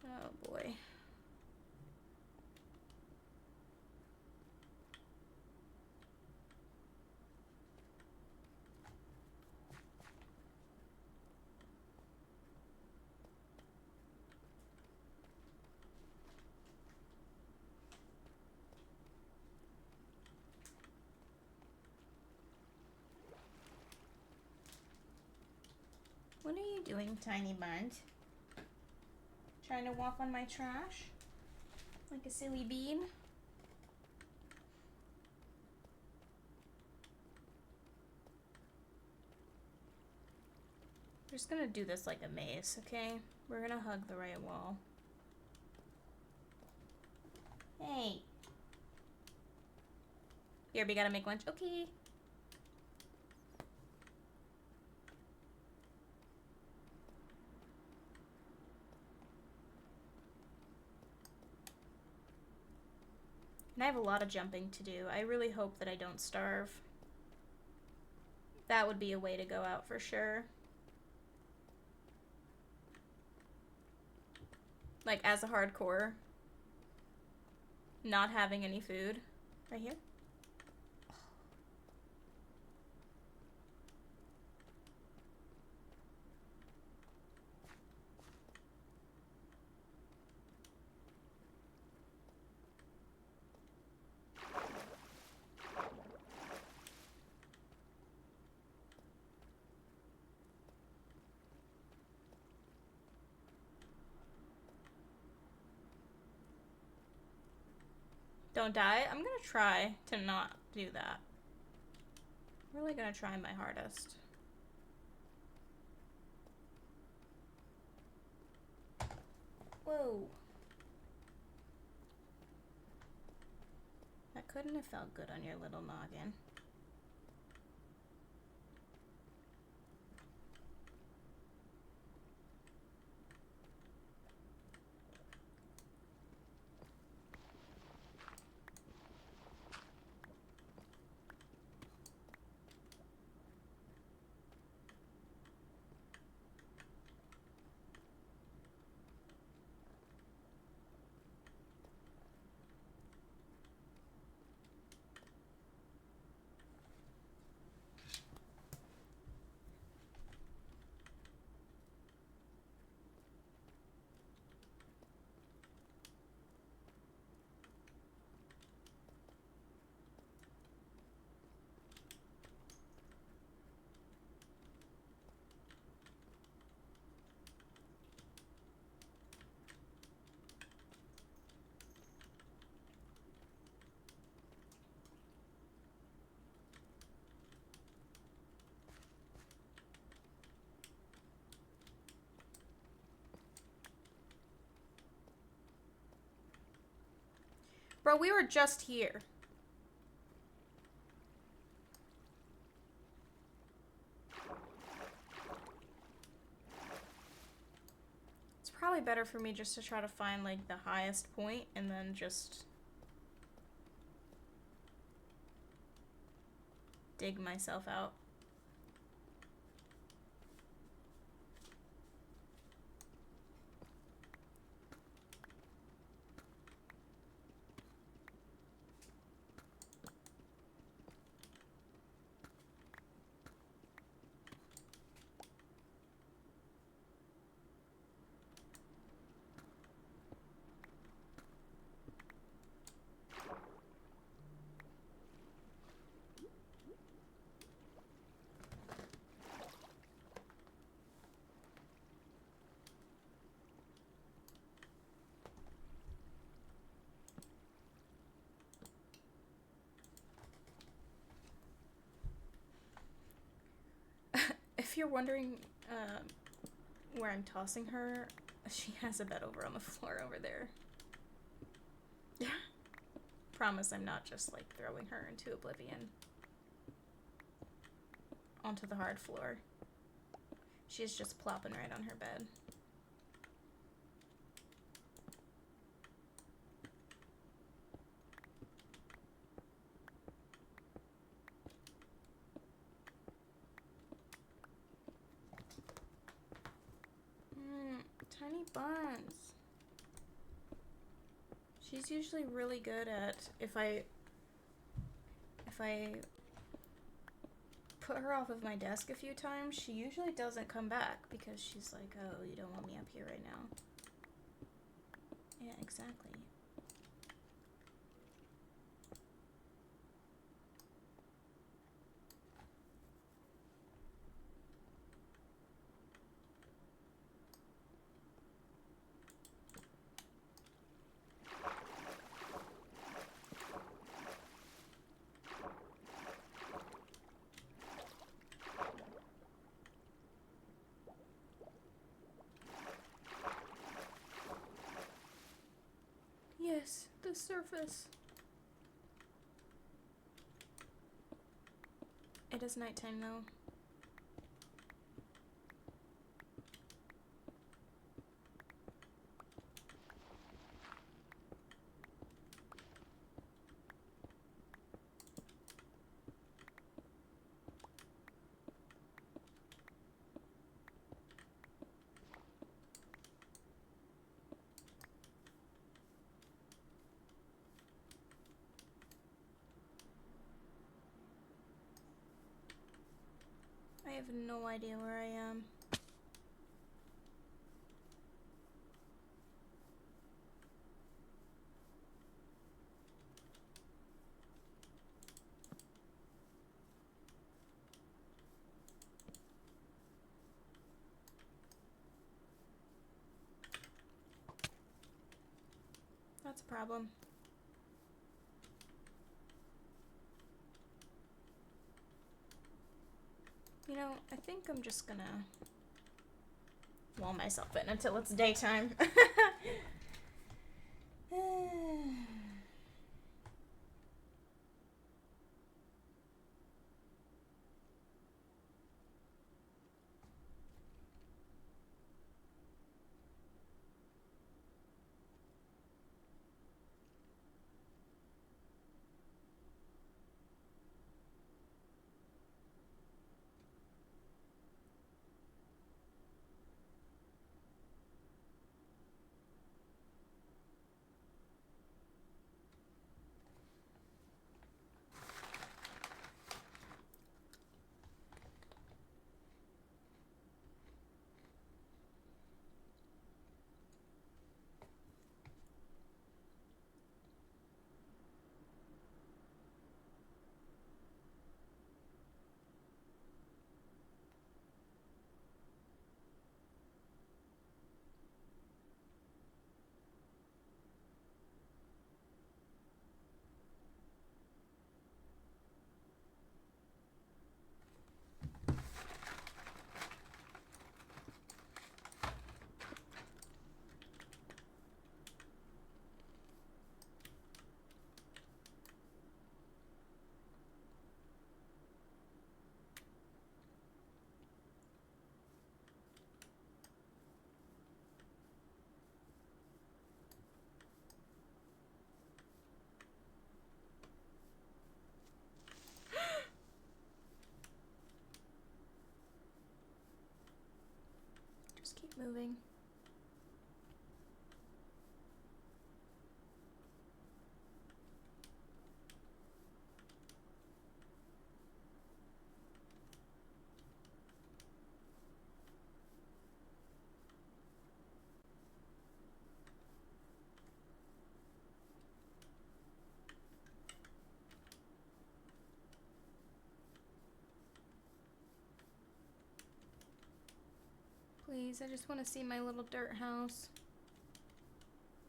S1: Oh boy. What are you doing, tiny bunt? Trying to walk on my trash? Like a silly bean? We're just gonna do this like a maze, okay? We're gonna hug the right wall. Hey. Here, we gotta make lunch. Okay. And I have a lot of jumping to do. I really hope that I don't starve. That would be a way to go out for sure. Like, as a hardcore. Not having any food. Right here? Don't die? I'm gonna try to not do that. I'm really gonna try my hardest. Whoa. That couldn't have felt good on your little noggin. Bro, we were just here. It's probably better for me just to try to find, like, the highest point and then just dig myself out. If you're wondering where I'm tossing her, she has a bed over on the floor over there. Yeah. Promise I'm not just, like, throwing her into oblivion. Onto the hard floor. She's just plopping right on her bed. Tiny buns. She's usually really good at, if I put her off of my desk a few times, she usually doesn't come back because she's like, oh, you don't want me up here right now. Yeah, exactly. Yes, the surface. It is nighttime though. I have no idea where I am. That's a problem. You know, I think I'm just gonna wall myself in until it's daytime. Just keep moving. Please, I just want to see my little dirt house.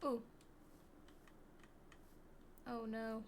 S1: Ooh. Oh no.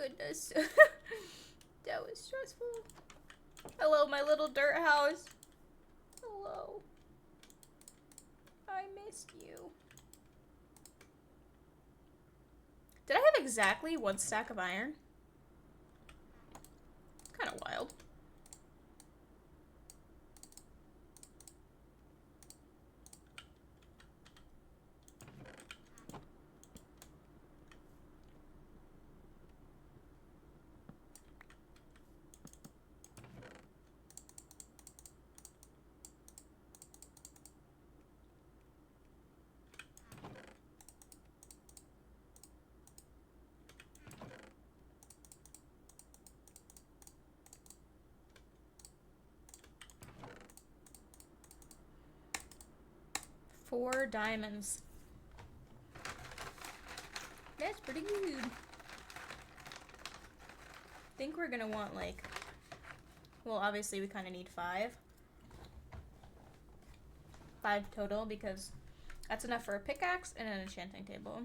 S1: goodness. That was stressful. Hello, my little dirt house. Hello. I missed you. Did I have exactly 1 stack of iron? Kind of wild. Four diamonds. That's pretty good. I think we're gonna want like, well, obviously we kind of need 5. 5 total because that's enough for a pickaxe and an enchanting table.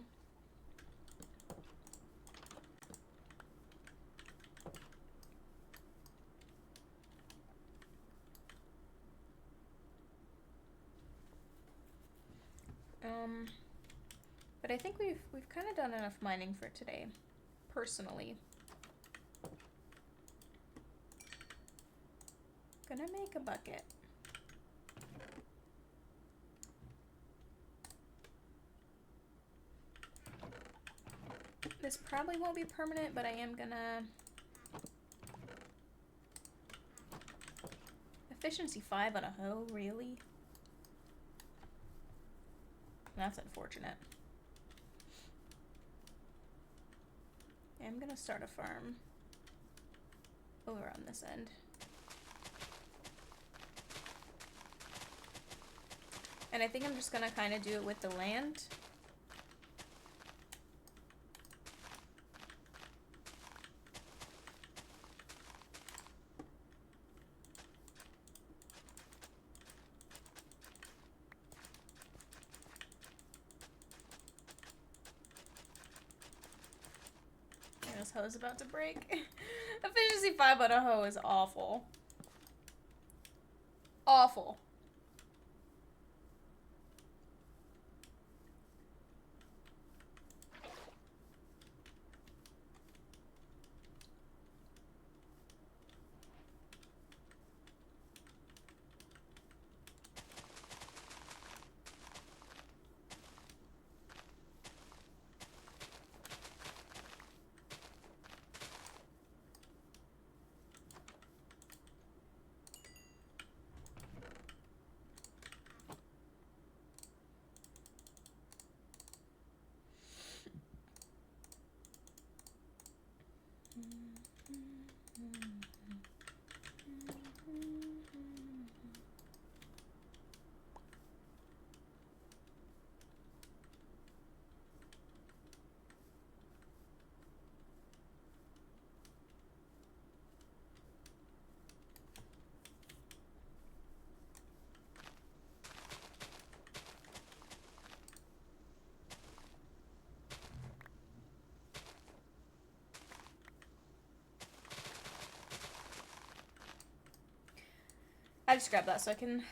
S1: But I think we've kind of done enough mining for today, personally. Gonna make a bucket. This probably won't be permanent, but I am gonna... Efficiency 5 on a hoe, really? That's unfortunate. I'm gonna start a farm over on this end. And I think I'm just gonna kind of do it with the land. This hoe is about to break. Efficiency 5 on a hoe is awful. Awful. I just grabbed that so I can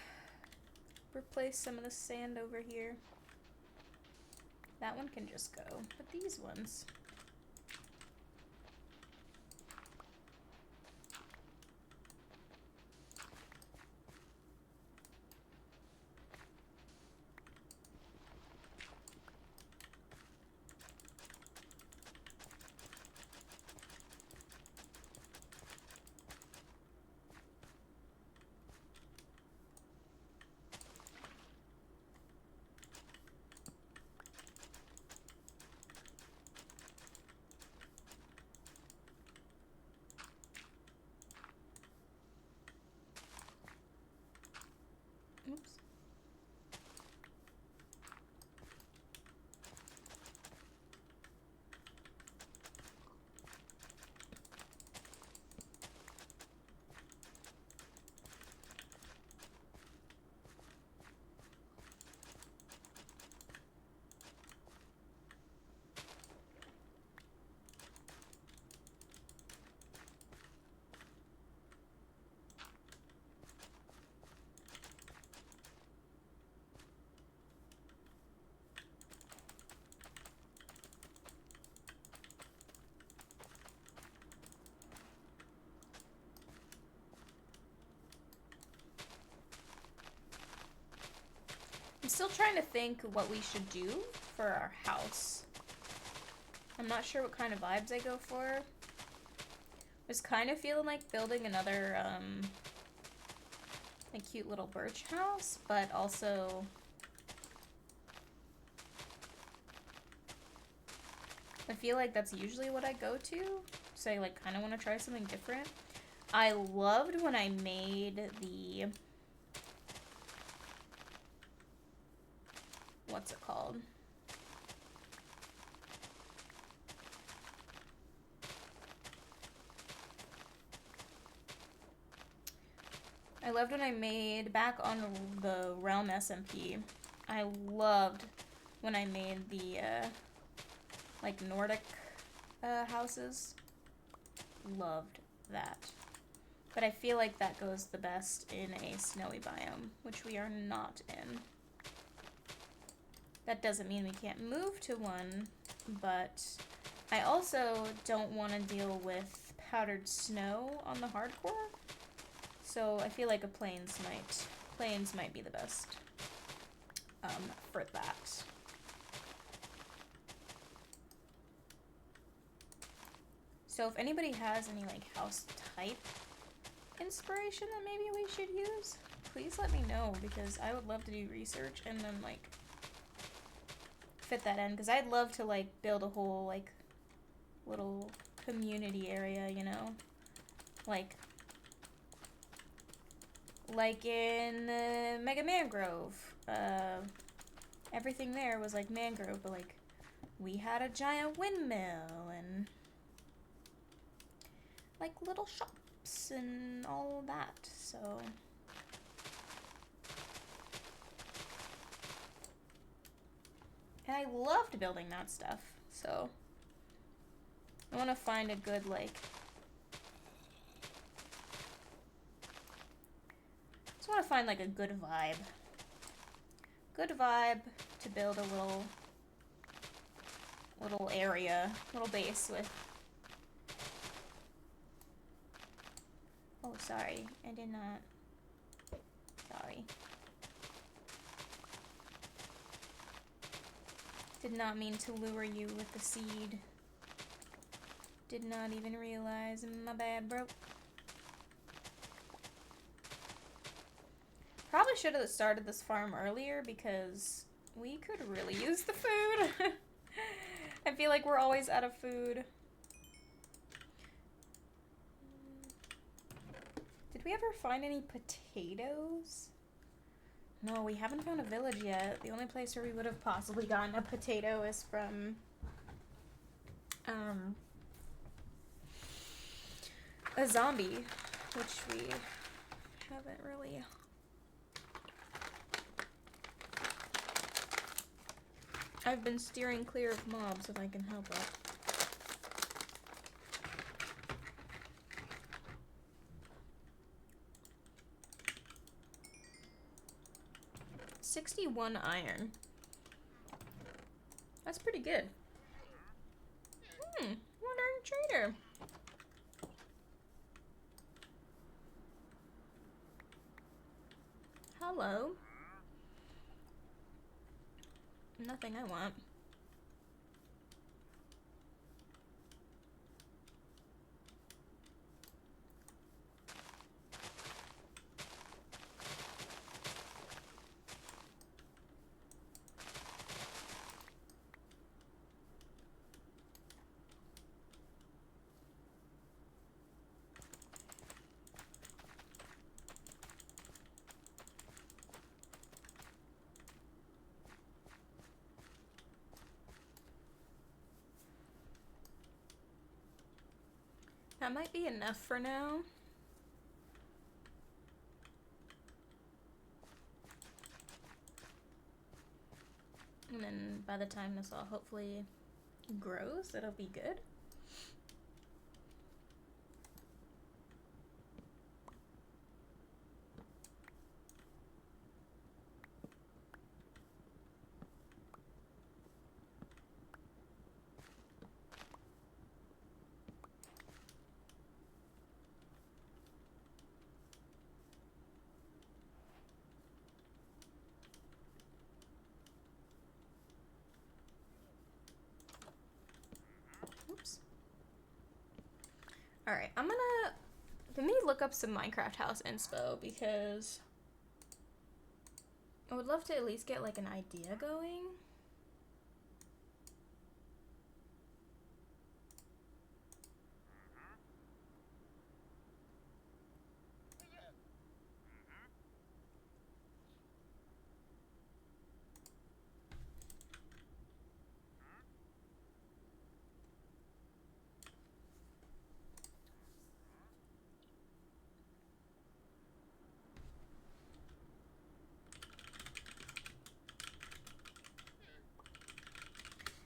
S1: replace some of the sand over here. That one can just go, but these ones... I'm still trying to think what we should do for our house. I'm not sure what kind of vibes I go for. Was kind of feeling like building another, a cute little birch house, but also I feel like that's usually what I go to, so I like kind of want to try something different. I loved when I made the, what's it called? I loved when I made, back on the Realm SMP, I loved when I made the, like, Nordic, houses. Loved that. But I feel like that goes the best in a snowy biome, which we are not in. That doesn't mean we can't move to one, but I also don't want to deal with powdered snow on the hardcore. So I feel like a plains might be the best for that. So if anybody has any like house type inspiration that maybe we should use, please let me know, because I would love to do research and then like fit that in, because I'd love to like build a whole like little community area, you know, like in Mega Mangrove. Everything there was like mangrove, but like we had a giant windmill and like little shops and all that, so and I loved building that stuff, so I want to find a good like just want to find like a good vibe to build a little area, little base with. Oh, sorry, I did not. Sorry. Did not mean to lure you with the seed. Did not even realize. My bad, bro. Probably should have started this farm earlier, because we could really use the food. I feel like we're always out of food. Did we ever find any potatoes? No, we haven't found a village yet. The only place where we would have possibly gotten a potato is from a zombie, which we haven't really. I've been steering clear of mobs if I can help it. $61 iron. That's pretty good. Wandering trader. Hello. Nothing I want. That might be enough for now. And then by the time this all hopefully grows, it'll be good. Alright, let me look up some Minecraft house inspo because I would love to at least get like an idea going.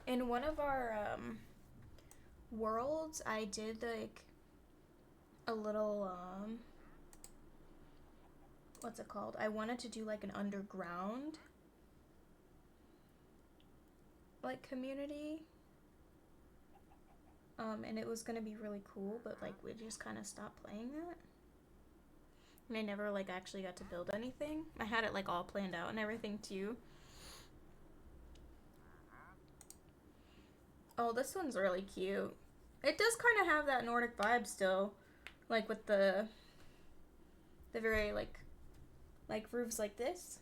S1: In one of our worlds, I did like a little what's it called? I wanted to do like an underground like community. And it was gonna be really cool, but like we just kind of stopped playing that. And I never like actually got to build anything. I had it like all planned out and everything too. Oh, this one's really cute. It does kind of have that Nordic vibe still, like with the very like roofs like this.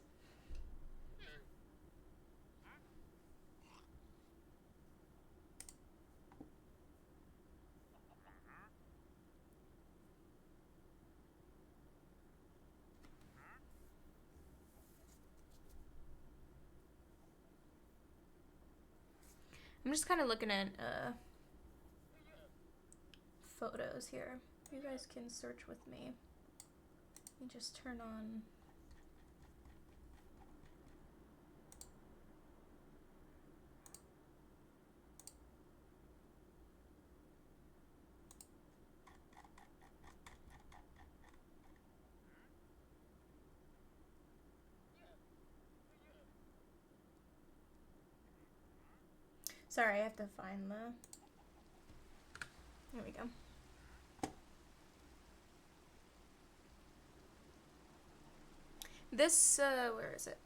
S1: I'm just kind of looking at photos here. You guys can search with me. Let me just turn on. Sorry, I have to find the. There we go. This, where is it?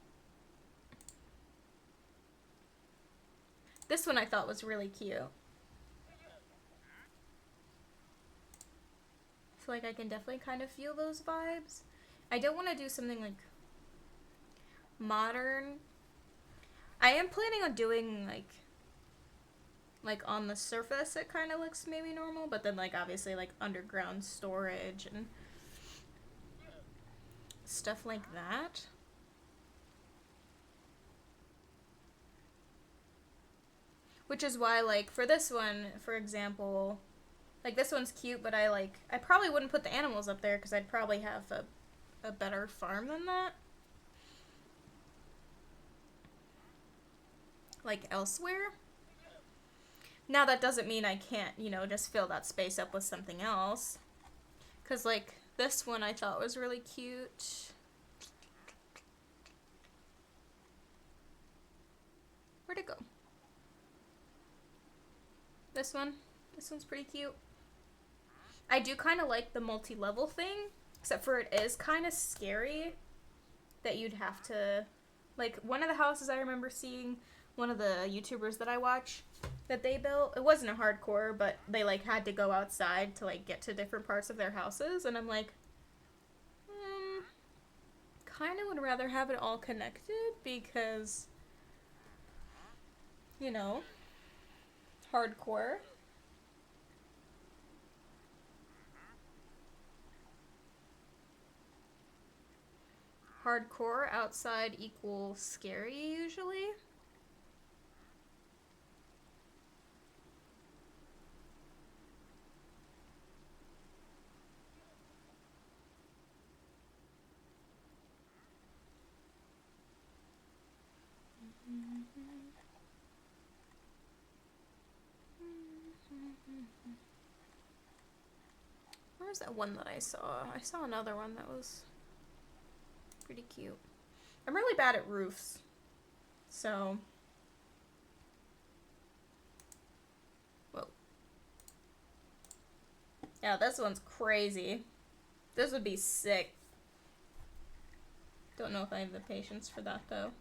S1: This one I thought was really cute. I feel like I can definitely kind of feel those vibes. I don't want to do something like modern. I am planning on doing like on the surface it kind of looks maybe normal, but then like obviously like underground storage and stuff like that. Which is why like for this one, for example, like this one's cute, but I probably wouldn't put the animals up there because I'd probably have a better farm than that. Like elsewhere. Now that doesn't mean I can't, you know, just fill that space up with something else. Because like this one I thought was really cute. Where'd it go? This one? This one's pretty cute. I do kind of like the multi-level thing, except for it is kind of scary that you'd have to... Like, one of the houses I remember seeing, one of the YouTubers that I watch, that they built, it wasn't a hardcore, but they, like, had to go outside to, like, get to different parts of their houses, and I'm like, kind of would rather have it all connected, because, you know, hardcore. Hardcore outside equals scary, usually. Where's that one that I saw? I saw another one that was pretty cute. I'm really bad at roofs, so... Whoa. Yeah, this one's crazy. This would be sick. Don't know if I have the patience for that, though.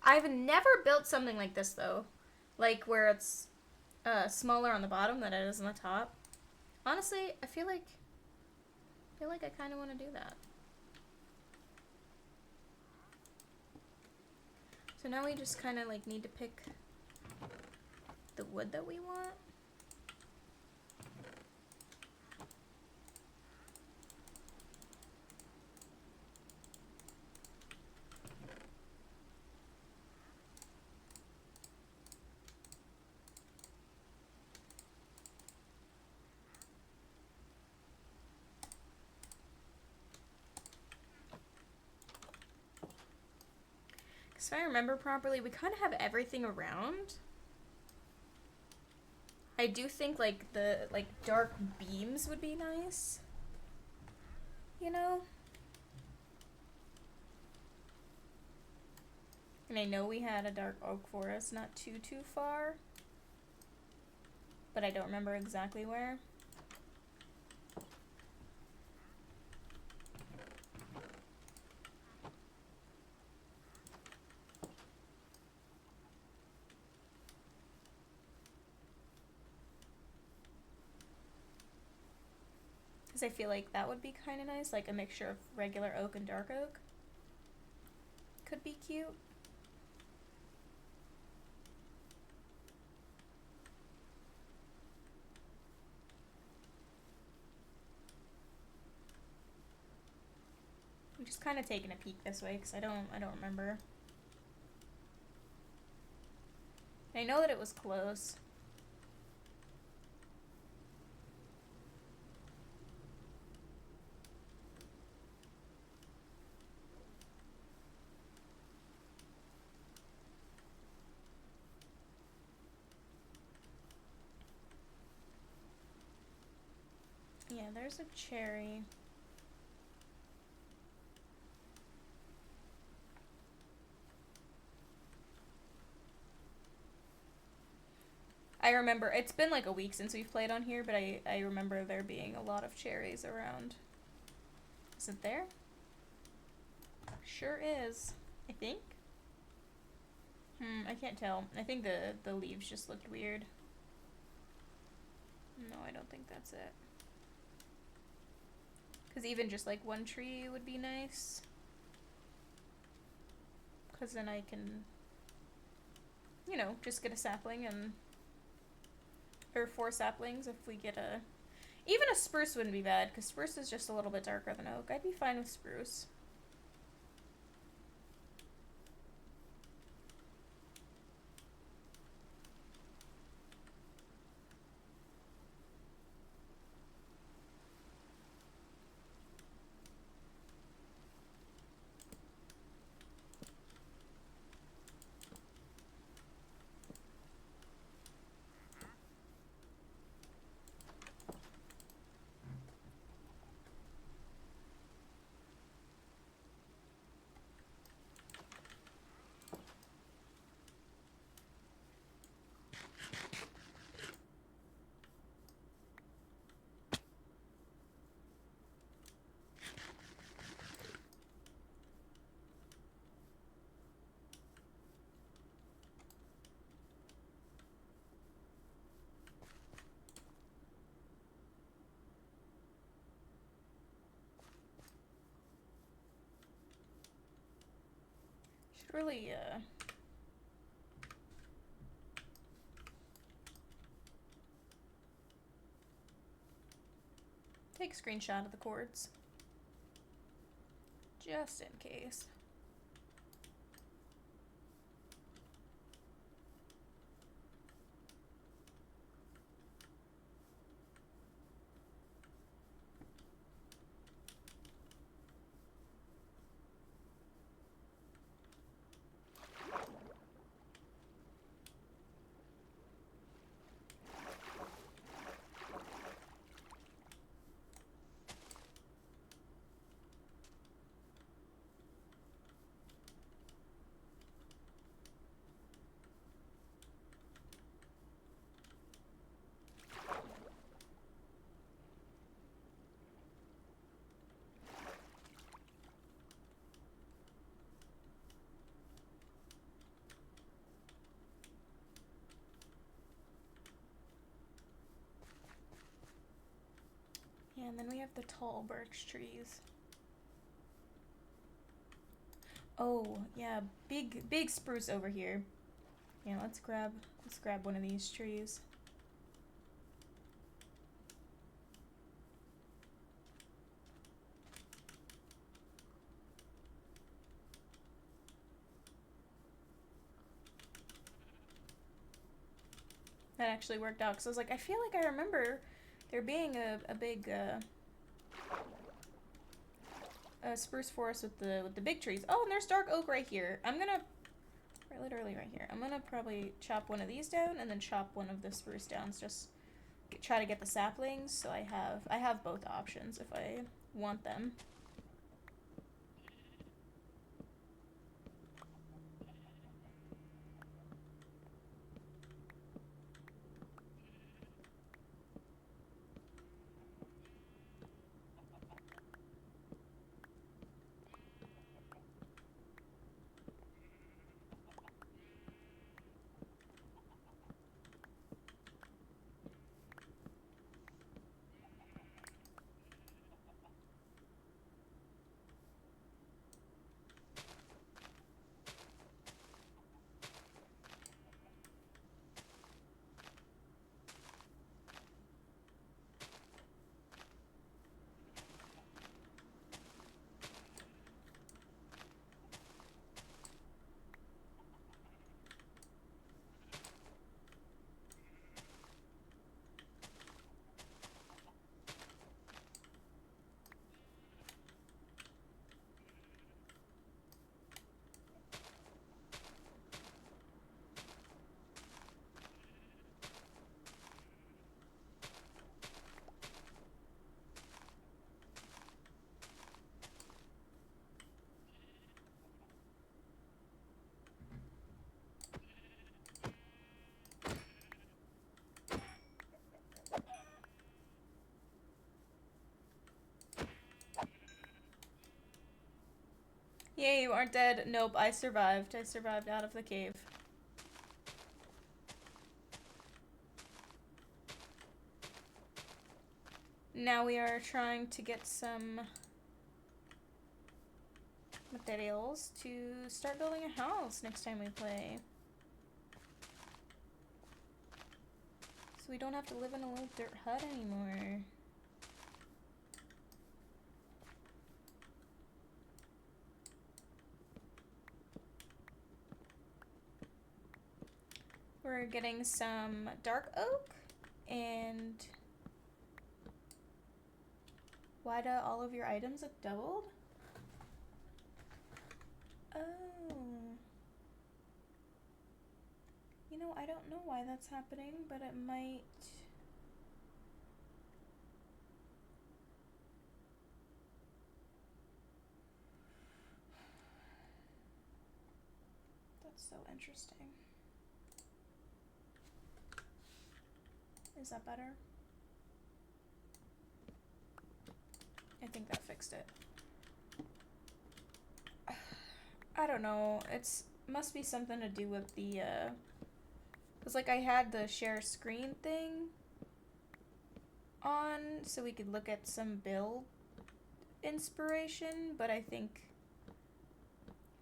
S1: I've never built something like this though, like where it's smaller on the bottom than it is on the top. Honestly, I feel like I kind of want to do that. So now we just kind of like need to pick the wood that we want. If I remember properly, we kind of have everything around. I do think like the dark beams would be nice. You know? And I know we had a dark oak forest not too far. But I don't remember exactly where. I feel like that would be kind of nice, like a mixture of regular oak and dark oak. Could be cute. I'm just kind of taking a peek this way because I don't remember. I know that it was close. Yeah, there's a cherry. I remember, it's been like a week since we've played on here, but I remember there being a lot of cherries around. Is it there? Sure is, I think. I can't tell. I think the leaves just looked weird. No, I don't think that's it. Because even just like one tree would be nice. Because then I can, you know, just get a sapling and... Or 4 saplings if we get a... Even a spruce wouldn't be bad, because spruce is just a little bit darker than oak. I'd be fine with spruce. Should really, take a screenshot of the cords. Just in case. And then we have the tall birch trees. Oh, yeah, big spruce over here. Yeah, let's grab one of these trees. That actually worked out, because I was like, I feel like I remember there being a big spruce forest with the big trees. Oh, and there's dark oak right here. Literally right here. I'm gonna probably chop one of these down and then chop one of the spruce down. Just try to get the saplings, so I have both options if I want them. Yay, you aren't dead. Nope, I survived. I survived out of the cave. Now we are trying to get some materials to start building a house next time we play. So we don't have to live in a little dirt hut anymore. We're getting some dark oak, and why do all of your items look doubled? Oh. You know, I don't know why that's happening, but it might... That's so interesting. Is that better? I think that fixed it. I don't know. It's must be something to do with the, cause like I had the share screen thing on so we could look at some build inspiration, but I think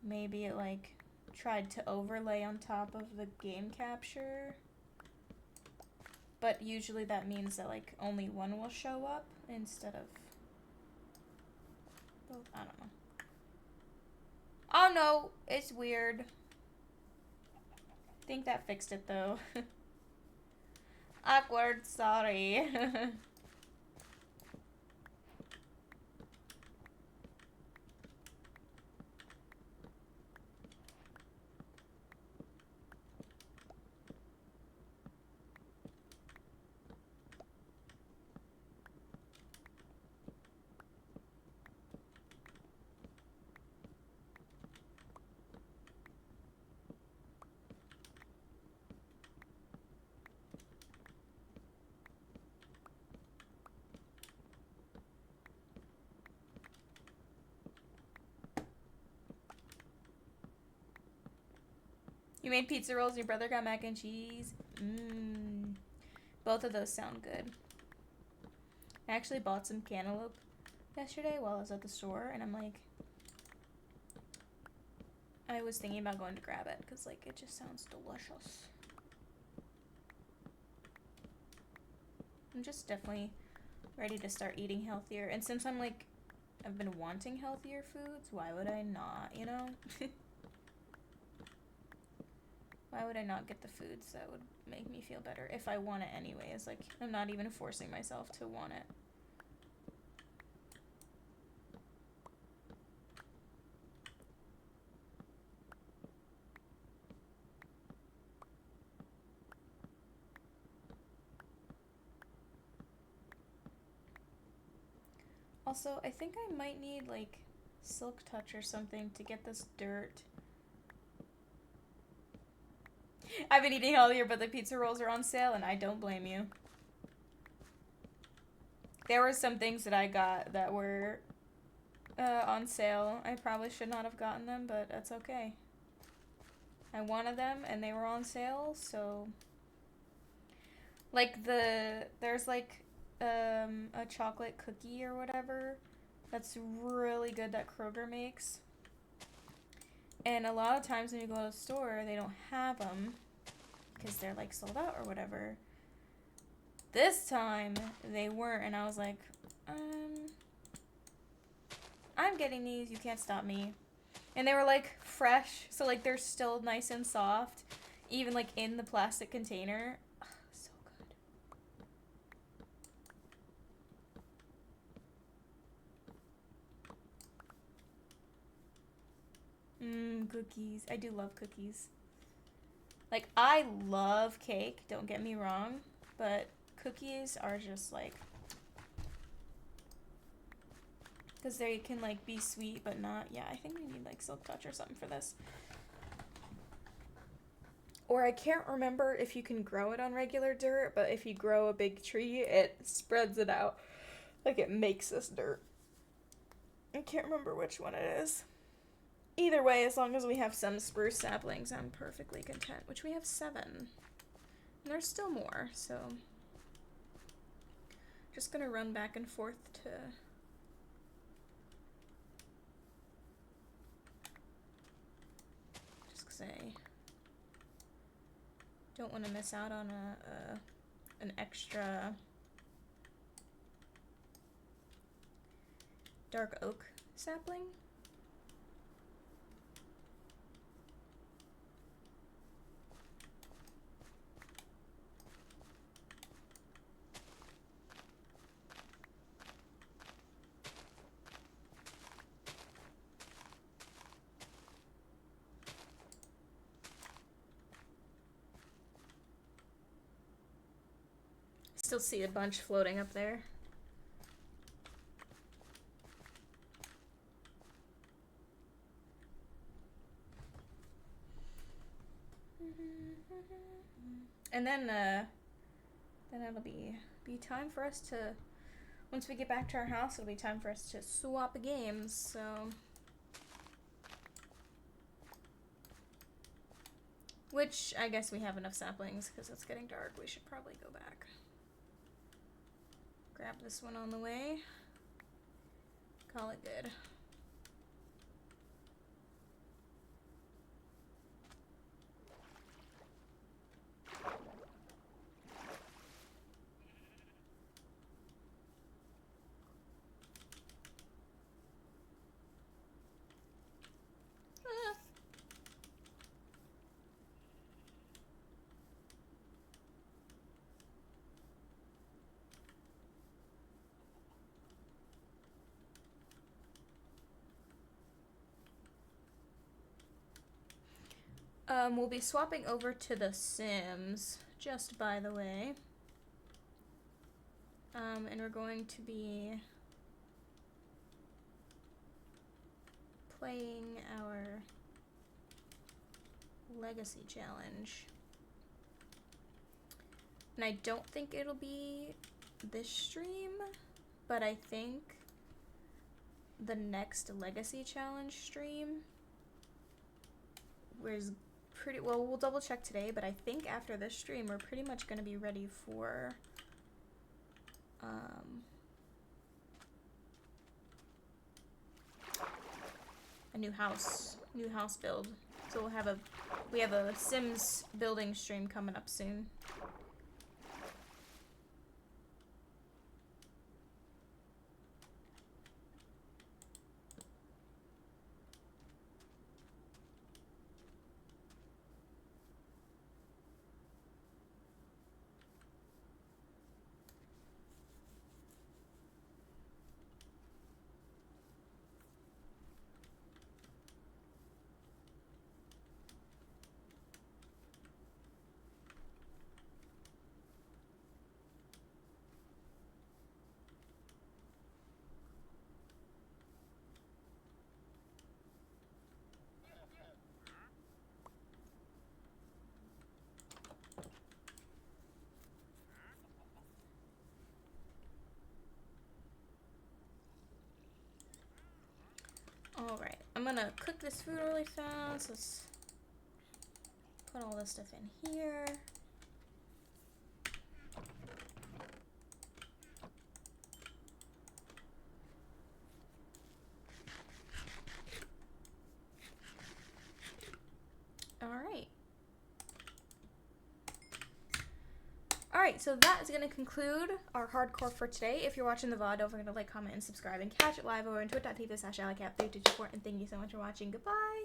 S1: maybe it like tried to overlay on top of the game capture. But usually that means that like only one will show up instead of both. I don't know. Oh no, it's weird. I think that fixed it though. Awkward, sorry. You made pizza rolls, your brother got mac and cheese. Mmm. Both of those sound good. I actually bought some cantaloupe yesterday while I was at the store, and I'm like, I was thinking about going to grab it because, like, it just sounds delicious. I'm just definitely ready to start eating healthier. And since I'm like, I've been wanting healthier foods, why would I not, you know? Why would I not get the foods that would make me feel better if I want it anyways? Like, I'm not even forcing myself to want it. Also, I think I might need, like, Silk Touch or something to get this dirt. I've been eating healthier, but the pizza rolls are on sale, and I don't blame you. There were some things that I got that were on sale. I probably should not have gotten them, but that's okay. I wanted them, and they were on sale, so... Like, there's, like, a chocolate cookie or whatever that's really good that Kroger makes. And a lot of times when you go to the store, they don't have them because they're, like, sold out or whatever. This time, they weren't, and I was like, I'm getting these, you can't stop me. And they were, like, fresh, so, like, they're still nice and soft, even, like, in the plastic container. Ugh, so good. Cookies. I do love cookies. Like, I love cake, don't get me wrong, but cookies are just, like... Because they can, like, be sweet, but not... Yeah, I think we need, like, Silk Touch or something for this. Or I can't remember if you can grow it on regular dirt, but if you grow a big tree, it spreads it out. Like, it makes this dirt. I can't remember which one it is. Either way, as long as we have some spruce saplings, I'm perfectly content. Which we have 7. And there's still more, so... Just gonna run back and forth to... Just say... Don't want to miss out on an extra dark oak sapling. Still see a bunch floating up there. And then it'll be time for us to, once we get back to our house, it'll be time for us to swap games, so. Which, I guess we have enough saplings, because it's getting dark. We should probably go back. Grab this one on the way. Call it good. We'll be swapping over to The Sims, just by the way. And we're going to be playing our Legacy Challenge. And I don't think it'll be this stream, but I think the next Legacy Challenge stream was pretty, well, we'll double check today, but I think after this stream, we're pretty much going to be ready for, a new house build. So we have a Sims building stream coming up soon. Alright, I'm gonna cook this food really fast. Let's put all this stuff in here. Alright, so that is going to conclude our hardcore for today. If you're watching the VOD, don't forget to like, comment, and subscribe, and catch it live over on twitch.tv/alleycat3224, and thank you so much for watching. Goodbye!